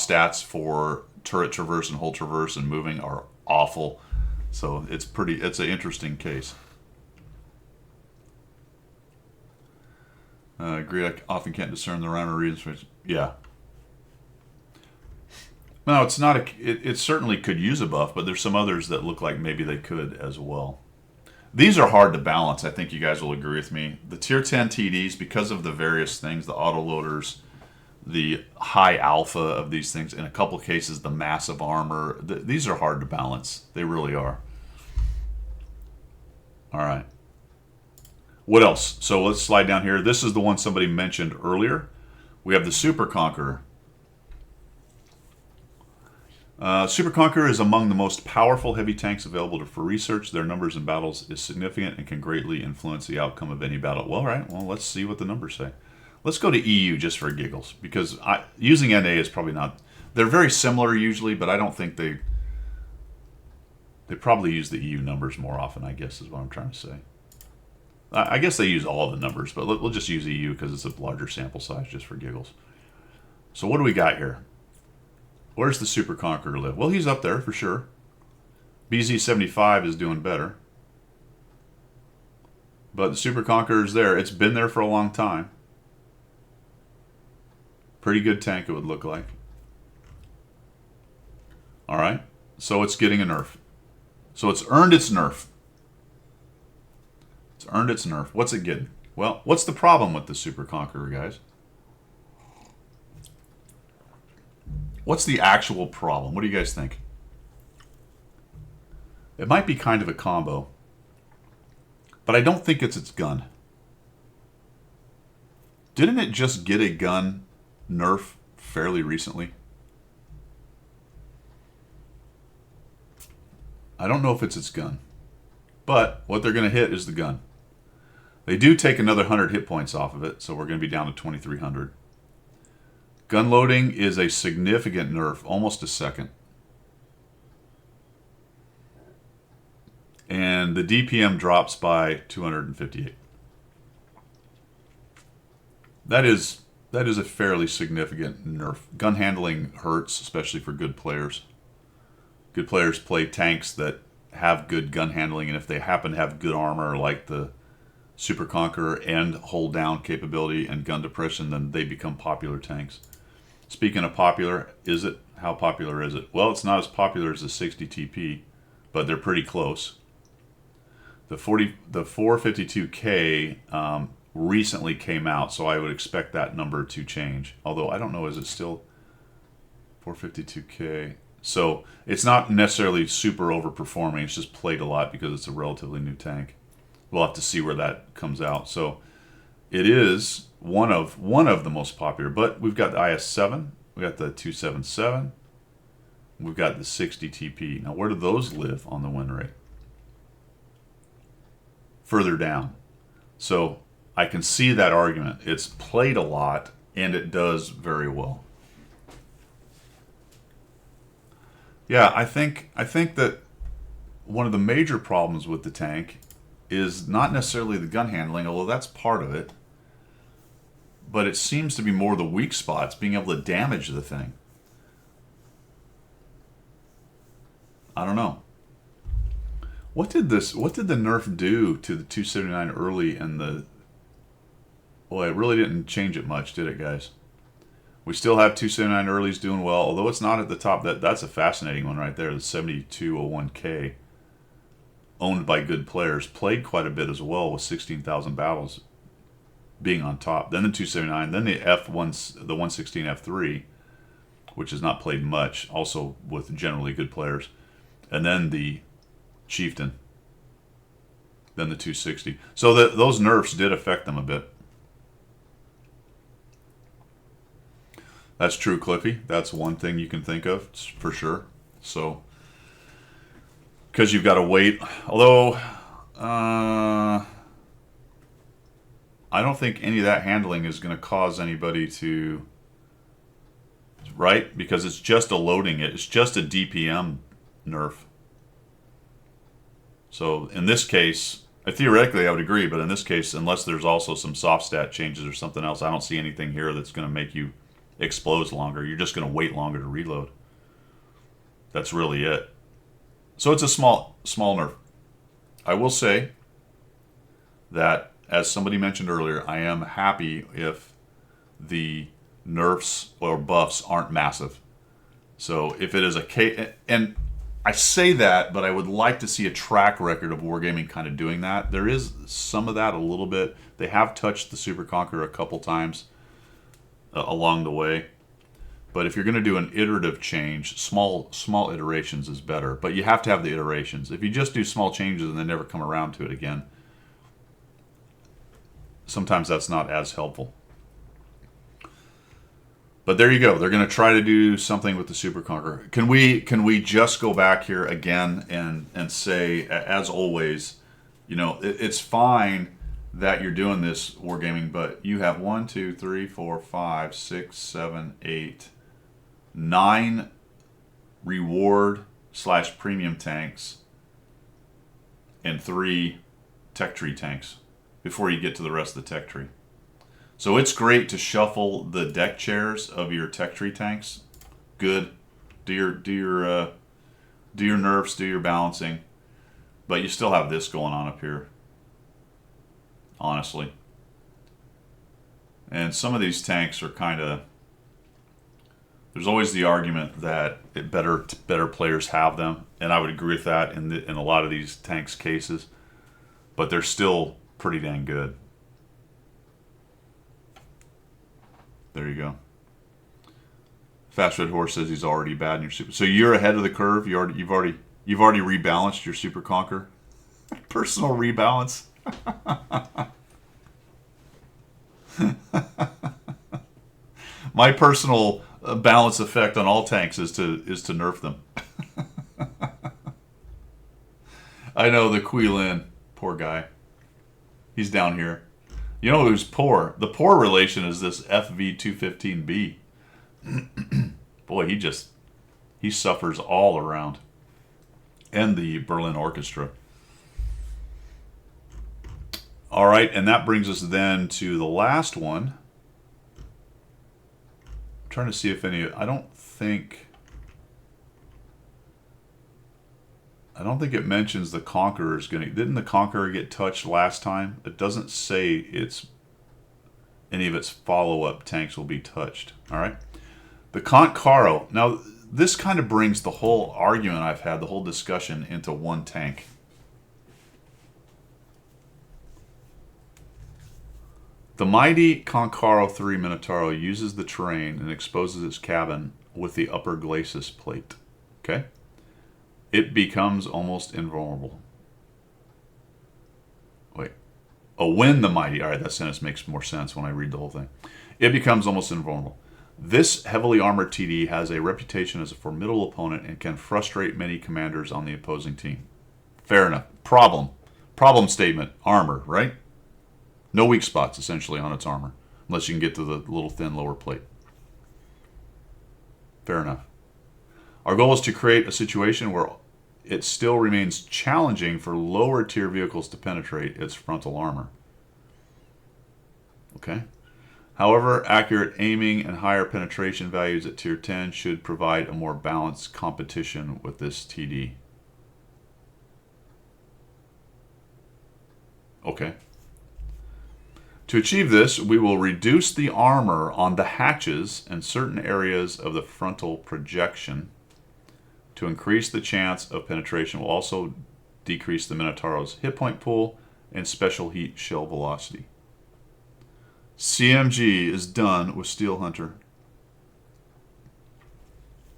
stats for turret traverse and hull traverse and moving are awful. So it's an interesting case. I agree. I often can't discern the rhyme or reason. Yeah. No, it's not it certainly could use a buff, but there's some others that look like maybe they could as well. These are hard to balance. I think you guys will agree with me. The tier 10 TDs, because of the various things, the autoloaders, the high alpha of these things, in a couple cases the massive armor, these are hard to balance. They really are. All right. What else? So let's slide down here. This is the one somebody mentioned earlier. We have the Super Conqueror. Super Conqueror is among the most powerful heavy tanks available for research. Their numbers in battles is significant and can greatly influence the outcome of any battle. Well, all right. Well, let's see what the numbers say. Let's go to EU just for giggles, because using NA is probably not... They're very similar usually, but I don't think they probably use the EU numbers more often, I guess, is what I'm trying to say. I guess they use all the numbers, but we'll just use EU because it's a larger sample size just for giggles. So what do we got here? Where's the Super Conqueror live? Well, he's up there for sure. BZ-75 is doing better. But the Super Conqueror is there. It's been there for a long time. Pretty good tank, it would look like. All right. So it's getting a nerf. So it's earned its nerf. It's earned its nerf. What's it getting? Well, what's the problem with the Super Conqueror, guys? What's the actual problem? What do you guys think? It might be kind of a combo, but I don't think it's its gun. Didn't it just get a gun nerf fairly recently? I don't know if it's its gun, but what they're going to hit is the gun. They do take another 100 hit points off of it, so we're going to be down to 2,300. Gun loading is a significant nerf, almost a second. And the DPM drops by 258. That is a fairly significant nerf. Gun handling hurts, especially for good players. Good players play tanks that have good gun handling, and if they happen to have good armor like the Super Conqueror and hold down capability and gun depression, then they become popular tanks. Speaking of popular, how popular is it? Well, it's not as popular as the 60 TP, but they're pretty close. The 452K recently came out, so I would expect that number to change. Although I don't know, is it still 452K? So it's not necessarily super overperforming. It's just played a lot because it's a relatively new tank. We'll have to see where that comes out. So it is one of the most popular, but we've got the IS-7, we got the 277, we've got the 60 TP. Now, where do those live on the win rate? Further down. So I can see that argument. It's played a lot, and it does very well. Yeah, I think that one of the major problems with the tank is not necessarily the gun handling, although that's part of it. but it seems to be more the weak spots, being able to damage the thing. I don't know. What did the nerf do to the 279 early and the... Well, it really didn't change it much, did it, guys? We still have 279 earlies doing well, although it's not at the top. That's a fascinating one right there, the 7201K. Owned by good players. Played quite a bit as well with 16,000 battles being on top. Then the 279, then the F1, the 116 F3, which is not played much, also with generally good players. And then the Chieftain. Then the 260. So those nerfs did affect them a bit. That's true, Cliffy. That's one thing you can think of, for sure. So, because you've got to wait. Although, I don't think any of that handling is going to cause anybody to... Right? Because it's just a loading. It's just a DPM nerf. So, in this case, theoretically I would agree, but in this case, unless there's also some soft stat changes or something else, I don't see anything here that's going to make you explodes longer. You're just going to wait longer to reload. That's really it. So it's a small nerf. I will say that, as somebody mentioned earlier, I am happy if the nerfs or buffs aren't massive. So if it is a case, and I say that, but I would like to see a track record of Wargaming kind of doing that. There is some of that a little bit. They have touched the Super Conqueror a couple times along the way. But if you're going to do an iterative change, small iterations is better. But you have to have the iterations. If you just do small changes and then never come around to it again, sometimes that's not as helpful. But there you go. They're going to try to do something with the Super Conqueror. Can we just go back here again and say, as always, you know, it's fine that you're doing this Wargaming, but you have 1, 2, 3, 4, 5, 6, 7, 8, 9 reward/premium tanks and 3 tech tree tanks before you get to the rest of the tech tree. So it's great to shuffle the deck chairs of your tech tree tanks. Good. Do your nerfs, do your balancing, but you still have this going on up here. Honestly. And some of these tanks are kind of... There's always the argument that better players have them, and I would agree with that in a lot of these tanks cases, but they're still pretty dang good. There you go. Fast Red Horse says he's already bad in your super. So you're ahead of the curve. You've already rebalanced your Super Conqueror. Personal rebalance. My personal balance effect on all tanks is to nerf them. I know the Quilin, poor guy. He's down here. You know who's poor? The poor relation is this FV215B. Boy, he suffers all around. And the Berlin Orchestra. All right, and that brings us then to the last one. I'm trying to see if any... I don't think it mentions the Conqueror is going to... Didn't the Conqueror get touched last time? It doesn't say any of its follow-up tanks will be touched. All right. The Conqueror. Now, this kind of brings the whole argument I've had, the whole discussion, into one tank. The mighty Conqueror 3 Minotauro uses the terrain and exposes its cabin with the upper glacis plate. Okay? It becomes almost invulnerable. Wait. Oh, when the mighty... Alright, that sentence makes more sense when I read the whole thing. It becomes almost invulnerable. This heavily armored TD has a reputation as a formidable opponent and can frustrate many commanders on the opposing team. Fair enough. Problem statement. Armor, right? No weak spots, essentially, on its armor. Unless you can get to the little thin lower plate. Fair enough. Our goal is to create a situation where it still remains challenging for lower tier vehicles to penetrate its frontal armor. Okay? However, accurate aiming and higher penetration values at tier 10 should provide a more balanced competition with this TD. Okay. To achieve this, we will reduce the armor on the hatches and certain areas of the frontal projection. To increase the chance of penetration, will also decrease the Minotauro's hit point pool and special heat shell velocity. CMG is done with Steel Hunter.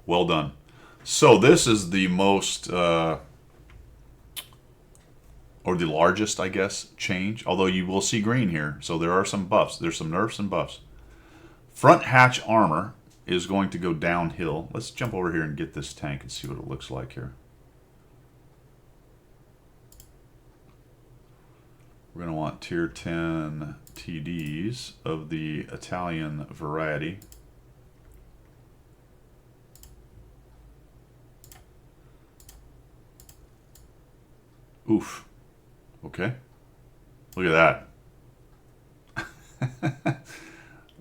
Well done. So this is the most, or the largest, I guess, change. Although you will see green here. So there are some buffs. There's some nerfs and buffs. Front hatch armor is going to go downhill. Let's jump over here and get this tank and see what it looks like here. We're going to want tier 10 TDs of the Italian variety. Oof. Okay. Look at that.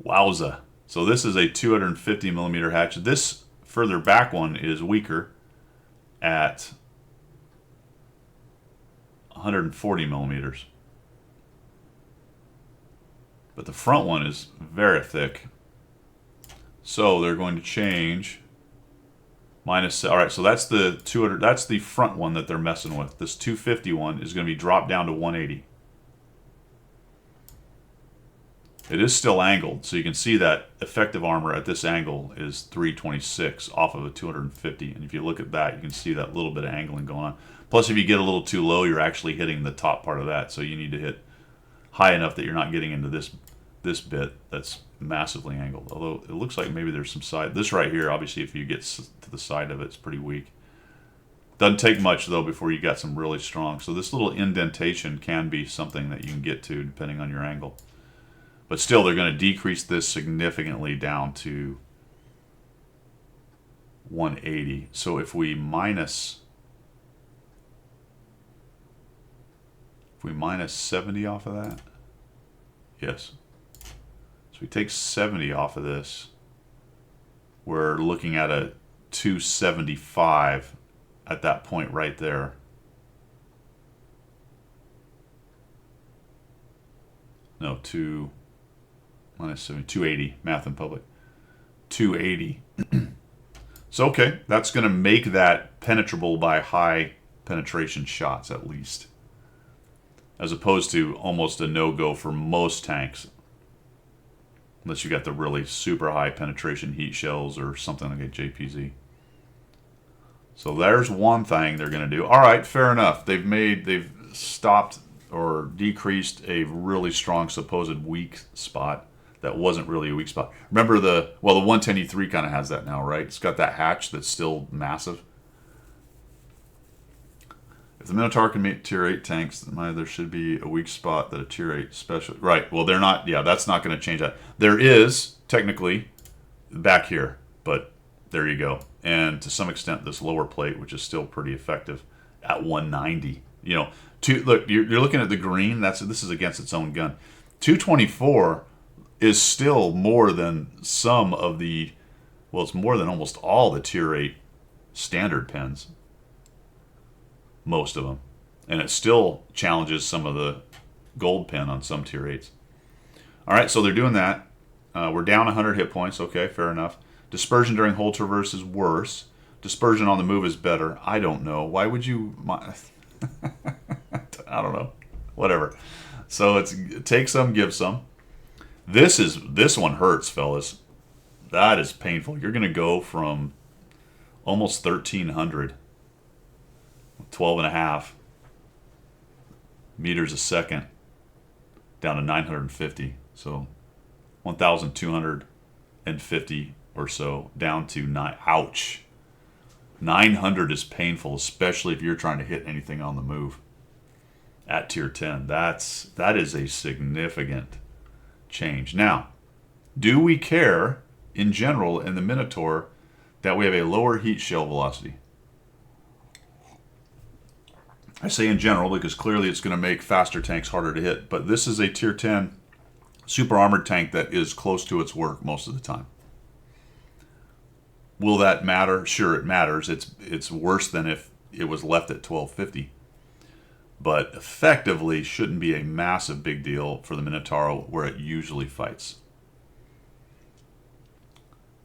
Wowza. So this is a 250 millimeter hatch. This further back one is weaker at 140 millimeters. But the front one is very thick. So they're going to change minus, all right, so that's the 200, that's the front one that they're messing with. This 250 one is going to be dropped down to 180. It is still angled, so you can see that effective armor at this angle is 326 off of a 250. And if you look at that, you can see that little bit of angling going on. Plus, if you get a little too low, you're actually hitting the top part of that. So you need to hit high enough that you're not getting into this bit that's massively angled. Although it looks like maybe there's some side. This right here, obviously, if you get to the side of it, it's pretty weak. Doesn't take much, though, before you got some really strong. So this little indentation can be something that you can get to depending on your angle. But still, they're going to decrease this significantly down to 180. So if we minus 70 off of that, yes. So we take 70 off of this, we're looking at a 275 at that point right there. No, minus 70, 280, math in public. 280. So, okay, that's going to make that penetrable by high penetration shots at least. As opposed to almost a no-go for most tanks. Unless you got the really super high penetration heat shells or something like a JPZ. So there's one thing they're going to do. All right, fair enough. They've stopped or decreased a really strong supposed weak spot that wasn't really a weak spot. Remember the 110E3 kind of has that now, right? It's got that hatch that's still massive. If the Minotaur can meet tier 8 tanks, then there should be a weak spot that a tier 8 special... Right, well, they're not... Yeah, that's not going to change that. There is, technically, back here, but there you go. And to some extent, this lower plate, which is still pretty effective, at 190. You know, look, you're looking at the green. This is against its own gun. 224 is still more than some of the... Well, it's more than almost all the tier 8 standard pens. Most of them. And it still challenges some of the gold pen on some tier 8s. All right, so they're doing that. We're down 100 hit points. Okay, fair enough. Dispersion during whole traverse is worse. Dispersion on the move is better. I don't know. Why would you... I don't know. Whatever. So it's take some, give some. This one hurts, fellas. That is painful. You're going to go from almost 1,300... 12.5 meters a second down to 950. So 1,250 or so down to 9. Ouch. 900 is painful, especially if you're trying to hit anything on the move at tier 10. That is a significant change. Now, do we care in general in the Minotaur that we have a lower heat shell velocity? I say in general because clearly it's going to make faster tanks harder to hit, but this is a tier 10 super armored tank that is close to its work most of the time. Will that matter? Sure, it matters. It's worse than if it was left at 1250. But effectively shouldn't be a massive big deal for the Minotauro where it usually fights.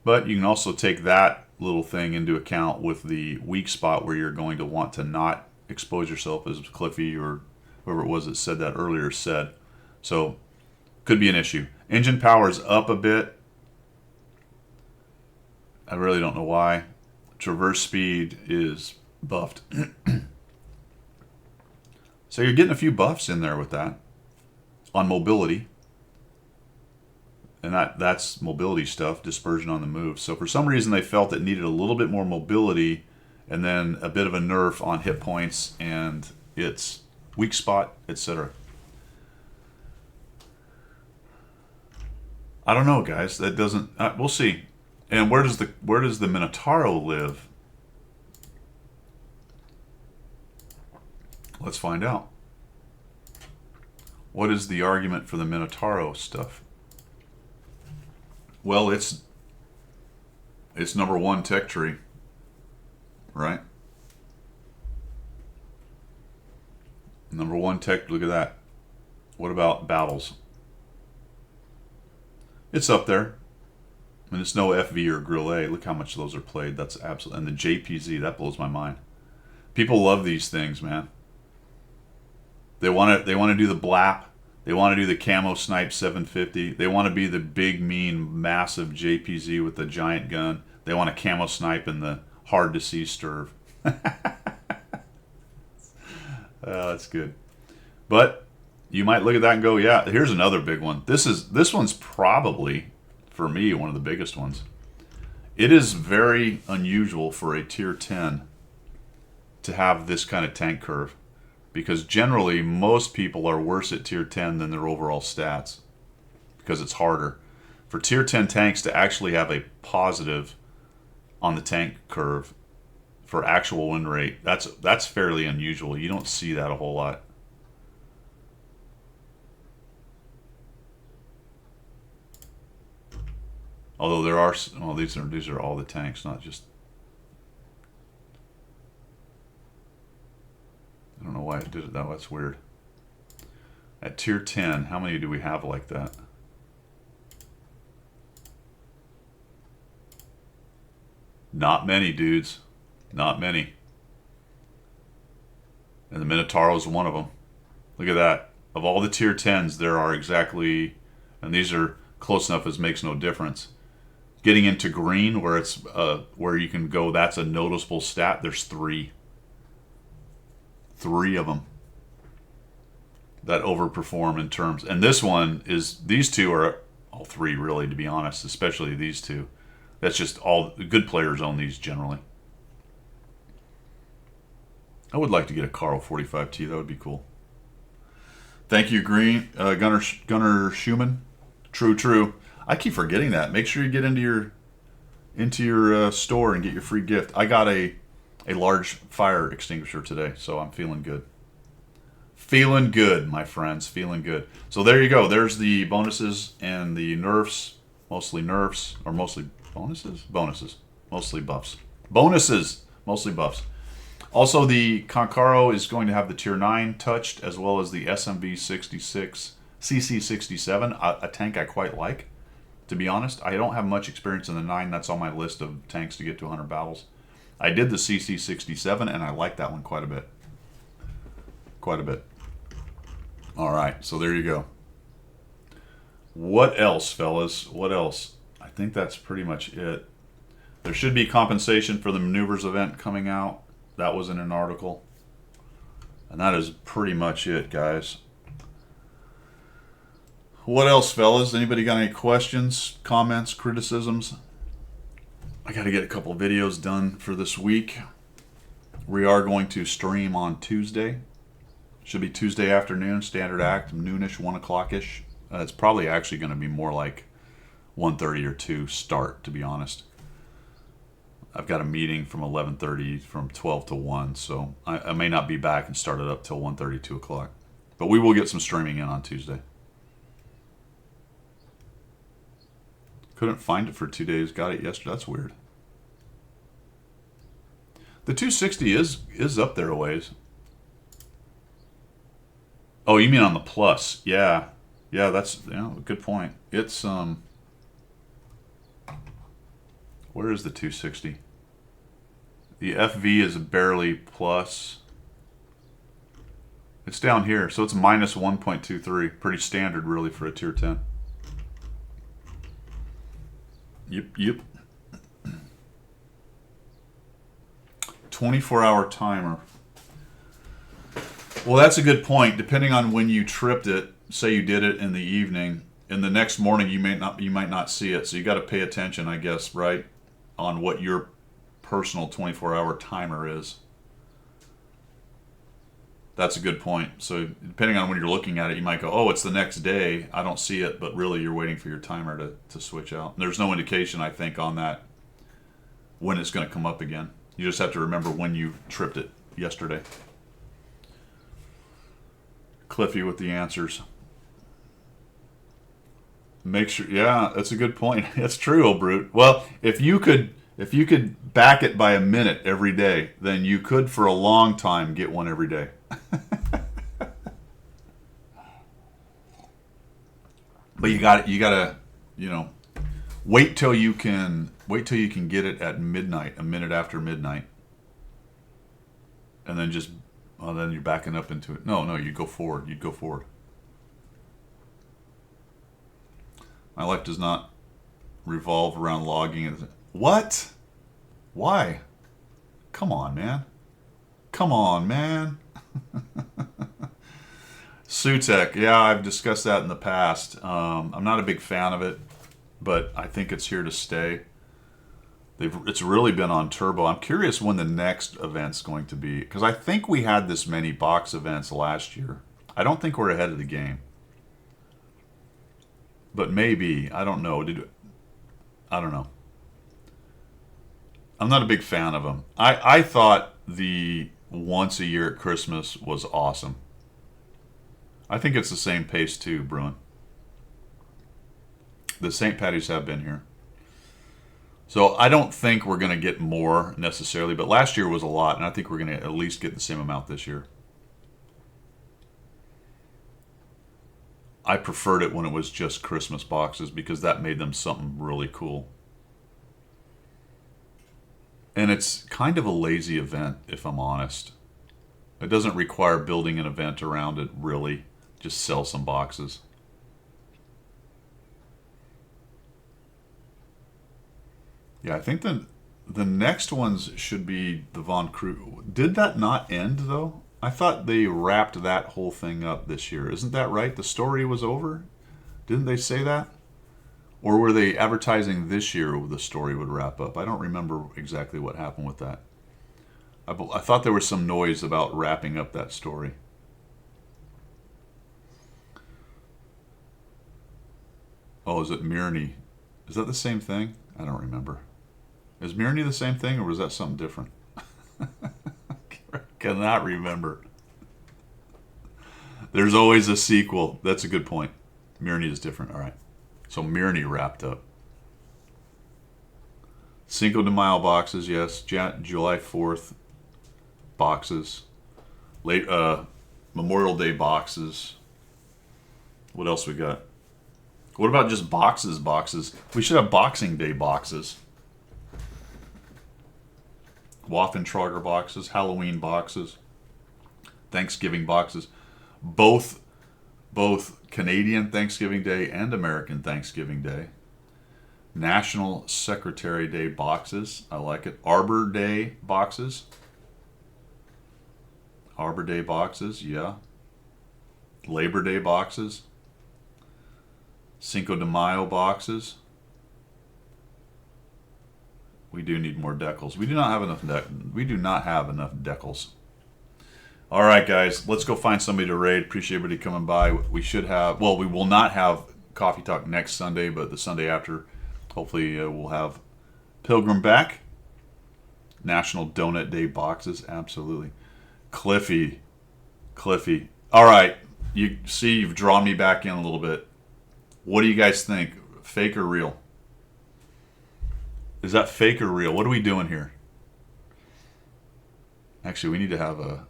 But you can also take that little thing into account with the weak spot where you're going to want to not expose yourself, as Cliffy or whoever it was that said that earlier said. So, could be an issue. Engine power is up a bit. I really don't know why. Traverse speed is buffed. So you're getting a few buffs in there with that. On mobility. And that's mobility stuff, dispersion on the move. So for some reason they felt it needed a little bit more mobility and then a bit of a nerf on hit points and its weak spot, etc. I don't know, guys. That doesn't. We'll see. And where does the Minotauro live? Let's find out. What is the argument for the Minotauro stuff? Well, it's number one tech tree, right? Number one tech. Look at that. What about battles? It's up there. I mean, it's no FV or Grill A. Look how much those are played. That's absolute. And the JPZ, that blows my mind. People love these things, man. They want to do the blap. They want to do the camo snipe 750. They want to be the big, mean, massive JPZ with the giant gun. They want a camo snipe in the hard to see stirve. That's good. But you might look at that and go, yeah, here's another big one. This one's probably, for me, one of the biggest ones. It is very unusual for a tier 10 to have this kind of tank curve. Because generally, most people are worse at tier 10 than their overall stats. Because it's harder. For tier 10 tanks to actually have a positive on the tank curve for actual win rate, that's fairly unusual. You don't see that a whole lot. Although there are, well, these are all the tanks, not just. I don't know why it did it that way. That's weird. At tier 10, how many do we have like that? Not many, dudes. Not many. And the Minotauro is one of them. Look at that. Of all the tier 10s, there are exactly, and these are close enough as makes no difference. Getting into green, where it's where you can go, that's a noticeable stat. There's 3. 3 of them that overperform in terms. And this one is, these two are all 3 really, to be honest, especially these 2. That's just all good players own these generally. I would like to get a Carl 45T. That would be cool. Thank you, Gunnar Schumann. True. I keep forgetting that. Make sure you get into your store and get your free gift. I got a large fire extinguisher today, so I'm feeling good. Feeling good, my friends. Feeling good. So there you go. There's the bonuses and the nerfs. Mostly nerfs, or mostly bonuses? Bonuses. Mostly buffs. Bonuses! Mostly buffs. Also, the Concaro is going to have the Tier 9 touched, as well as the SMB 66, CC67, a tank I quite like, to be honest. I don't have much experience in the 9. That's on my list of tanks to get to 100 battles. I did the CC67, and I like that one quite a bit. Quite a bit. All right, so there you go. What else, fellas? What else? I think that's pretty much it. There should be compensation for the maneuvers event coming out. That was in an article. And that is pretty much it, guys. What else, fellas? Anybody got any questions, comments, criticisms? I got to get a couple of videos done for this week. We are going to stream on Tuesday. Should be Tuesday afternoon, standard act, noonish, 1 o'clock-ish. It's probably actually going to be more like 1:30 or 2 start, to be honest. I've got a meeting from 11:30 from 12 to 1, so I may not be back and start it up till 1:30, 2 o'clock. But we will get some streaming in on Tuesday. Couldn't find it for 2 days. Got it yesterday. That's weird. The 260 is up there a ways. Oh, you mean on the plus? Yeah, yeah. That's a good point. It's Where is the 260? The FV is barely plus. It's down here, so it's minus 1.23. Pretty standard, really, for a tier 10. Yep. 24-hour timer. Well, that's a good point. Depending on when you tripped it, say you did it in the evening, in the next morning you might not see it. So you got to pay attention, I guess, right, on what your personal 24-hour timer is. That's a good point. So depending on when you're looking at it, you might go, oh, it's the next day. I don't see it, but really you're waiting for your timer to switch out. And there's no indication, I think, on that when it's going to come up again. You just have to remember when you tripped it yesterday. Cliffy with the answers. Make sure, yeah, that's a good point. That's true, old brute. Well, if you could back it by a minute every day, then you could for a long time get one every day. But you gotta, wait till you can get it at midnight, a minute after midnight, and then then you're backing up into it. No, you go forward. You'd go forward. My life does not revolve around logging. What? Why? Come on, man. Sutek, yeah, I've discussed that in the past. I'm not a big fan of it, but I think it's here to stay. It's really been on turbo. I'm curious when the next event's going to be, because I think we had this many box events last year. I don't think we're ahead of the game. But maybe, I don't know. I don't know. I'm not a big fan of them. I thought the once a year at Christmas was awesome. I think it's the same pace too, Bruin. The St. Patty's have been here. So I don't think we're going to get more necessarily, but last year was a lot, and I think we're going to at least get the same amount this year. I preferred it when it was just Christmas boxes because that made them something really cool. And it's kind of a lazy event, if I'm honest. It doesn't require building an event around it, really. Just sell some boxes. Yeah, I think the next ones should be the Von Krug. Did that not end, though? I thought they wrapped that whole thing up this year. Isn't that right? The story was over? Didn't they say that? Or were they advertising this year the story would wrap up? I don't remember exactly what happened with that. I thought there was some noise about wrapping up that story. Oh, is it Mirny? Is that the same thing? I don't remember. Is Mirny the same thing, or was that something different? Cannot remember. There's always a sequel. That's a good point. Mirny is different. All right. So Mirny wrapped up. Cinco de Mayo boxes, yes. July 4th boxes. Late Memorial Day boxes. What else we got? What about just boxes? We should have Boxing Day boxes. Waffentrager boxes, Halloween boxes, Thanksgiving boxes, both Canadian Thanksgiving Day and American Thanksgiving Day. National Secretary Day boxes, I like it. Arbor Day boxes, yeah. Labor Day boxes, Cinco de Mayo boxes. We do need more decals. We do not have enough decals. All right, guys, let's go find somebody to raid. Appreciate everybody coming by. We will not have Coffee Talk next Sunday, but the Sunday after, hopefully we'll have Pilgrim back. National Donut Day boxes, absolutely. Cliffy. All right, you see, you've drawn me back in a little bit. What do you guys think? Fake or real? Is that fake or real? What are we doing here? Actually, we need to have a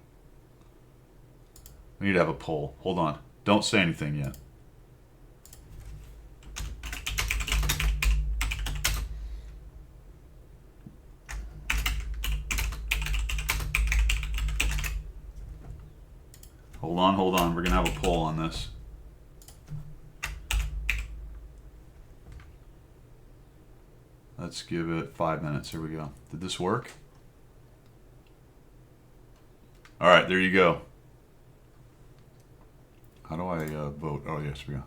poll. Hold on. Don't say anything yet. Hold on. We're going to have a poll on this. Let's give it 5 minutes. Here we go. Did this work? All right, there you go. How do I vote? Oh, yes, we go.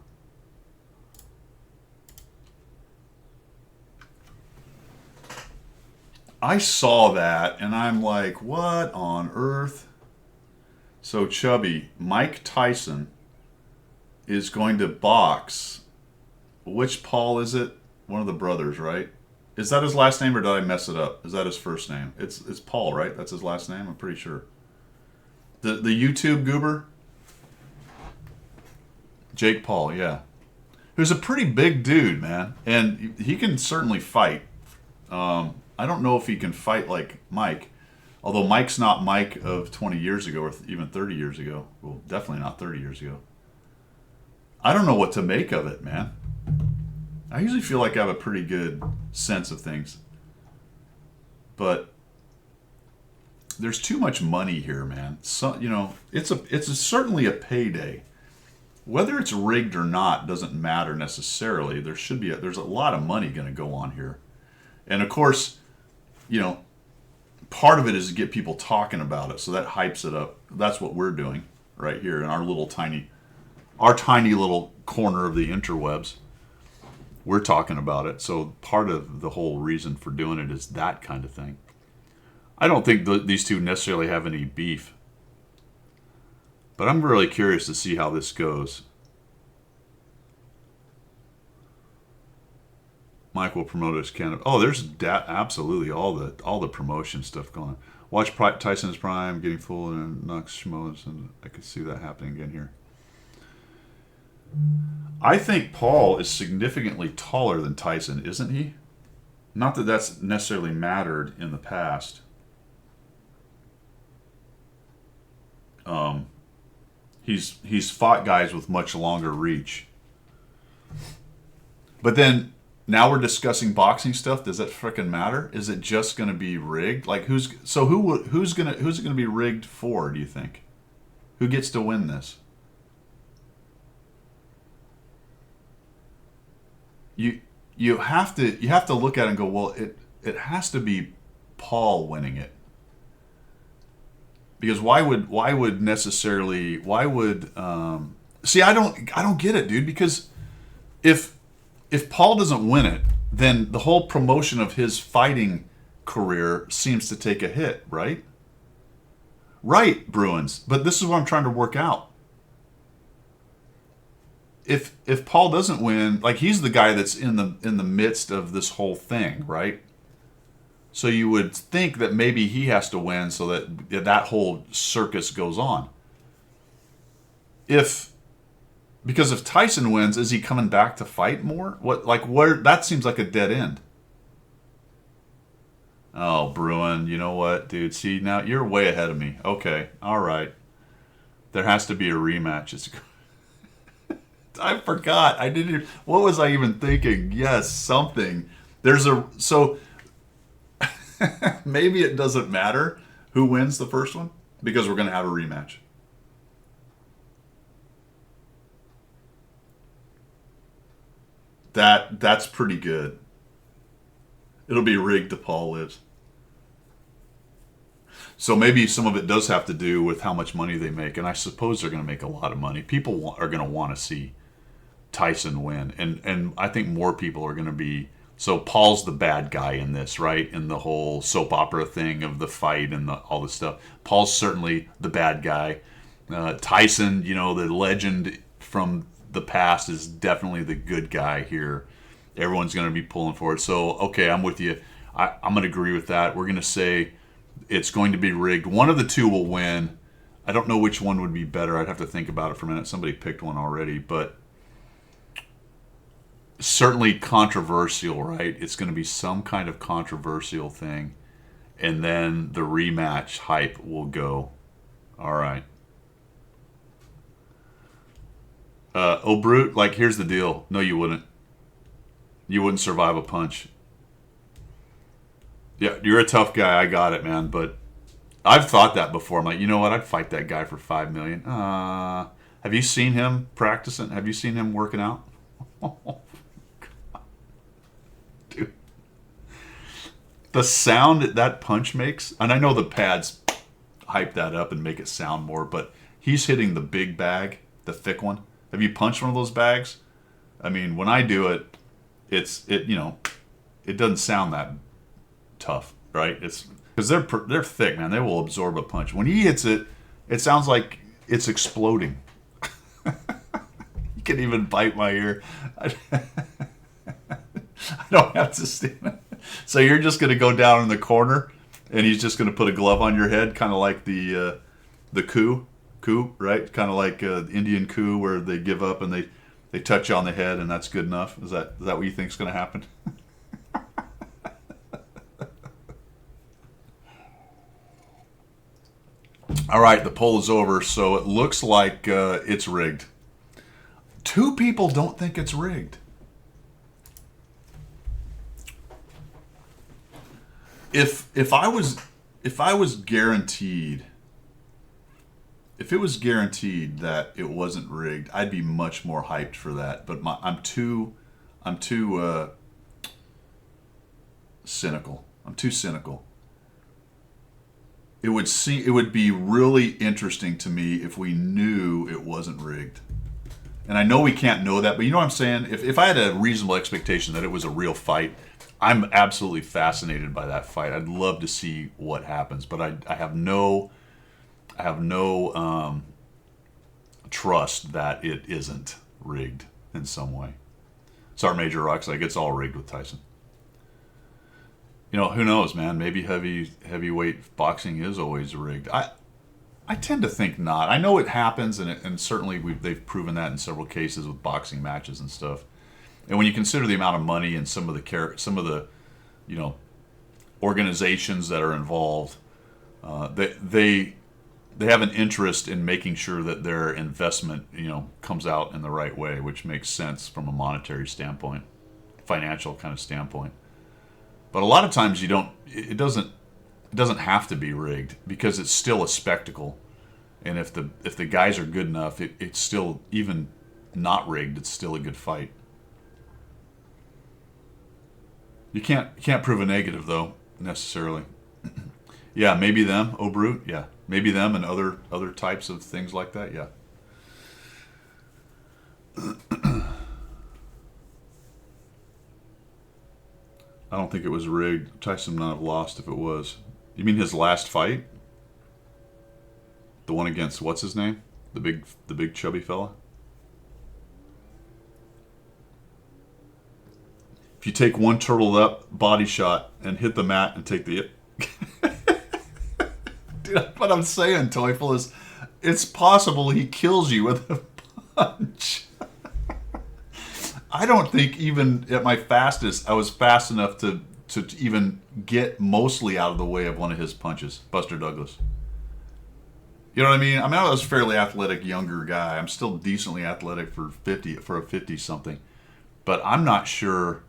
I saw that and I'm like, what on earth? So, Chubby, Mike Tyson is going to box. Which Paul is it? One of the brothers, right? Is that his last name or did I mess it up? Is that his first name? It's Paul, right? That's his last name? I'm pretty sure. The YouTube goober? Jake Paul, yeah. Who's a pretty big dude, man. And he can certainly fight. I don't know if he can fight like Mike. Although Mike's not Mike of 20 years ago or even 30 years ago. Well, definitely not 30 years ago. I don't know what to make of it, man. I usually feel like I have a pretty good sense of things. But there's too much money here, man. So, you know, it's certainly a payday. Whether it's rigged or not doesn't matter necessarily. There's a lot of money going to go on here. And of course, you know, part of it is to get people talking about it. So that hypes it up. That's what we're doing right here in our tiny little corner of the interwebs. We're talking about it. So part of the whole reason for doing it is that kind of thing. I don't think these two necessarily have any beef. But I'm really curious to see how this goes. Mike will promote his Canada. Oh, there's absolutely all the promotion stuff going on. Watch Tyson's Prime getting full and Knox Schmoes, and I could see that happening again here. I think Paul is significantly taller than Tyson, isn't he? Not that that's necessarily mattered in the past. He's fought guys with much longer reach. But then now we're discussing boxing stuff. Does that frickin' matter? Is it just going to be rigged? Like who's it going to be rigged for? Do you think? Who gets to win this? You have to look at it and go, well, it has to be Paul winning it. Because why would see, I don't get it, dude, because if Paul doesn't win it, then the whole promotion of his fighting career seems to take a hit, right? Right, Bruins. But this is what I'm trying to work out. If Paul doesn't win, like he's the guy that's in the midst of this whole thing, right? So you would think that maybe he has to win so that whole circus goes on. Because if Tyson wins, is he coming back to fight more? That seems like a dead end. Oh, Bruin, you know what, dude? See, now you're way ahead of me. Okay, all right. There has to be a rematch. I forgot. I didn't. What was I even thinking? Yes, something. So maybe it doesn't matter who wins the first one because we're going to have a rematch. That's pretty good. It'll be rigged to Paul lives. So maybe some of it does have to do with how much money they make, and I suppose they're going to make a lot of money. People are going to want to see Tyson win, and I think more people are going to be. So Paul's the bad guy in this, right? In the whole soap opera thing of the fight and all this stuff. Paul's certainly the bad guy. Tyson, you know, the legend from the past, is definitely the good guy here. Everyone's going to be pulling for it. So, okay, I'm with you. I'm going to agree with that. We're going to say it's going to be rigged. One of the two will win. I don't know which one would be better. I'd have to think about it for a minute. Somebody picked one already, but certainly controversial, right? It's going to be some kind of controversial thing, and then the rematch hype will go. All right. Oh, Brute, like, here's the deal. No, you wouldn't. You wouldn't survive a punch. Yeah, you're a tough guy. I got it, man. But I've thought that before. I'm like, you know what? I'd fight that guy for $5 million. Have you seen him practicing? Have you seen him working out? Dude. The sound that punch makes, and I know the pads hype that up and make it sound more, but he's hitting the big bag, the thick one. Have you punched one of those bags? I mean, when I do it, it doesn't sound that tough, right? It's because they're thick, man. They will absorb a punch. When he hits it, it sounds like it's exploding. You can even bite my ear. I don't have to stand it. So you're just going to go down in the corner, and he's just going to put a glove on your head, kind of like the coup, right? Kind of like the Indian coup, where they give up and they touch you on the head, and that's good enough. Is that what you think is going to happen? All right, the poll is over, so it looks like it's rigged. 2 people don't think it's rigged. If I was guaranteed, if it was guaranteed that it wasn't rigged, I'd be much more hyped for that. But I'm too cynical. I'm too cynical. It would be really interesting to me if we knew it wasn't rigged. And I know we can't know that, but you know what I'm saying? If I had a reasonable expectation that it was a real fight, I'm absolutely fascinated by that fight. I'd love to see what happens, but I have no trust that it isn't rigged in some way. Sergeant Major Rock's like, it's all rigged with Tyson. You know, who knows, man? Maybe heavyweight boxing is always rigged. I tend to think not. I know it happens, and certainly they've proven that in several cases with boxing matches and stuff. And when you consider the amount of money and some of the organizations that are involved, they have an interest in making sure that their investment comes out in the right way, which makes sense from a monetary standpoint, financial kind of standpoint. But a lot of times it doesn't have to be rigged because it's still a spectacle. And if the guys are good enough, it's still, even not rigged, it's still a good fight. You can't prove a negative though, necessarily. Yeah, maybe them, oh Brute, yeah. Maybe them and other types of things like that, yeah. I don't think it was rigged. Tyson would not have lost if it was. You mean his last fight? The one against what's his name? The big chubby fella? If you take one turtled up body shot and hit the mat and take the Dude, what I'm saying, Teufel, is it's possible he kills you with a punch. I don't think even at my fastest I was fast enough to even get mostly out of the way of one of his punches, Buster Douglas. You know what I mean? I was a fairly athletic younger guy. I'm still decently athletic for a 50-something. But I'm not sure,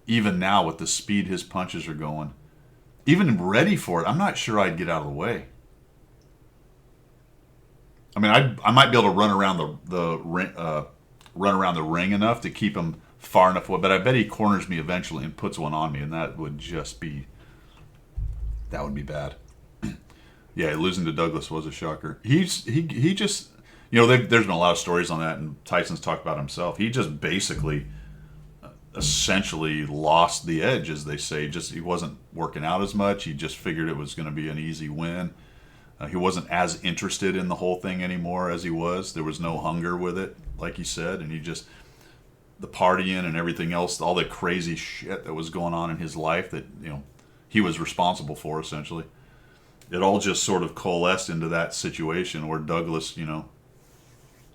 even now with the speed his punches are going, even ready for it, I'm not sure I'd get out of the way. I mean, I might be able to run around the ring enough to keep him far enough away, but I bet he corners me eventually and puts one on me, and that would be bad. Yeah, losing to Douglas was a shocker. He just, there's been a lot of stories on that, and Tyson's talked about himself. He just basically, essentially lost the edge, as they say. Just he wasn't working out as much. He just figured it was going to be an easy win. He wasn't as interested in the whole thing anymore as he was. There was no hunger with it, like he said, and the partying and everything else, all the crazy shit that was going on in his life that he was responsible for, essentially. It all just sort of coalesced into that situation where Douglas,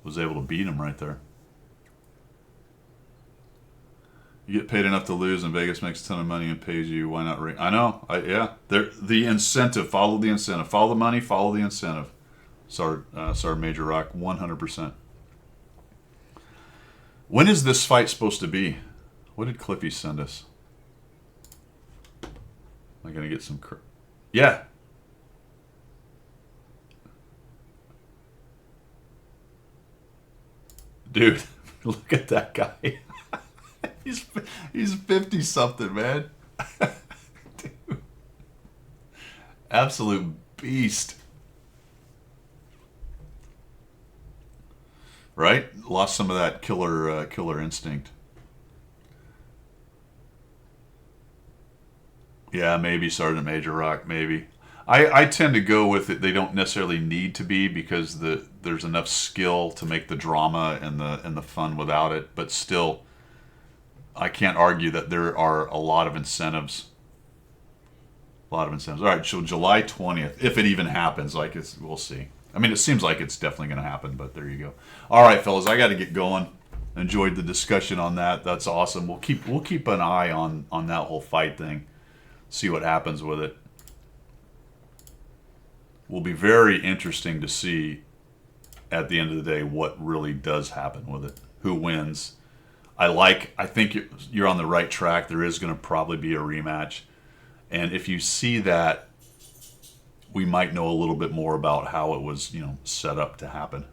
was able to beat him right there. You get paid enough to lose, and Vegas makes a ton of money and pays you. Why not ring? I know. Yeah. The incentive. Follow the incentive. Follow the money. Follow the incentive. Sorry, Major Rock. 100%. When is this fight supposed to be? What did Clippy send us? Am I gonna get some? Yeah. Dude, look at that guy. He's 50 something, man. Dude. Absolute beast. Right? Lost some of that killer instinct. Yeah, maybe Sergeant Major Rock, maybe. I tend to go with it. They don't necessarily need to be, because there's enough skill to make the drama and the fun without it. But still, I can't argue that there are a lot of incentives. A lot of incentives. All right, so July 20th, if it even happens, we'll see. I mean, it seems like it's definitely going to happen, but there you go. All right, fellas, I got to get going. Enjoyed the discussion on that. That's awesome. We'll keep an eye on that whole fight thing. See what happens with it. Will be very interesting to see at the end of the day what really does happen with it. Who wins? I think you're on the right track. There is going to probably be a rematch. And if you see that, we might know a little bit more about how it was, set up to happen.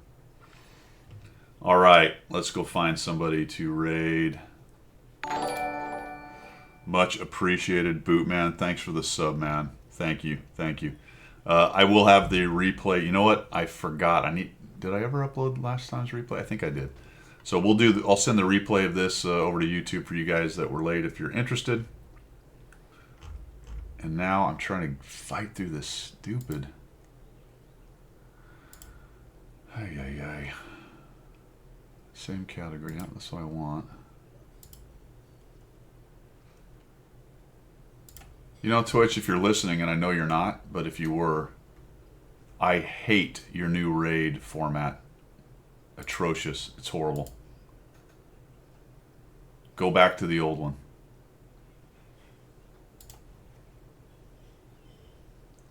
All right, let's go find somebody to raid. Much appreciated, Bootman. Thanks for the sub, man. Thank you. I will have the replay. You know what? I forgot. Did I ever upload last time's replay? I think I did. So I'll send the replay of this over to YouTube for you guys that were late if you're interested. And now I'm trying to fight through this stupid. Ay. Same category. Yeah, that's what I want. Twitch, if you're listening, and I know you're not, but if you were, I hate your new raid format. Atrocious. It's horrible. Go back to the old one.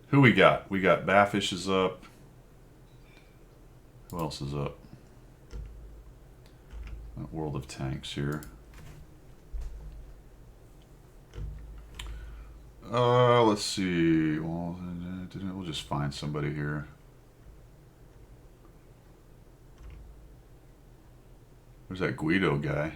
Who we got? We got Baffish is up. Who else is up? World of Tanks here. Let's see. Well, we'll just find somebody here. Where's that Guido guy?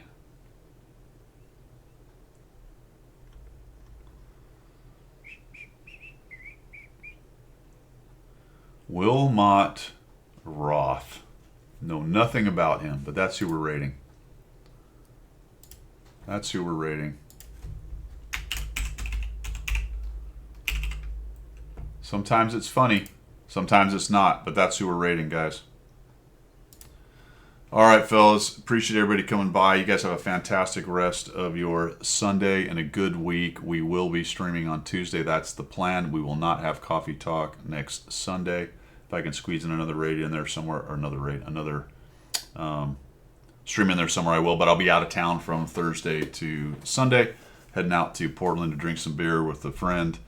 Wilmot Roth. Know nothing about him, but that's who we're rating. Sometimes it's funny, sometimes it's not, but that's who we're rating, guys. All right, fellas. Appreciate everybody coming by. You guys have a fantastic rest of your Sunday and a good week. We will be streaming on Tuesday. That's the plan. We will not have Coffee Talk next Sunday. If I can squeeze in another raid in there somewhere, or another stream in there somewhere, I will. But I'll be out of town from Thursday to Sunday, heading out to Portland to drink some beer with a friend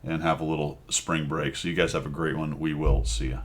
and have a little spring break. So you guys have a great one. We will see ya.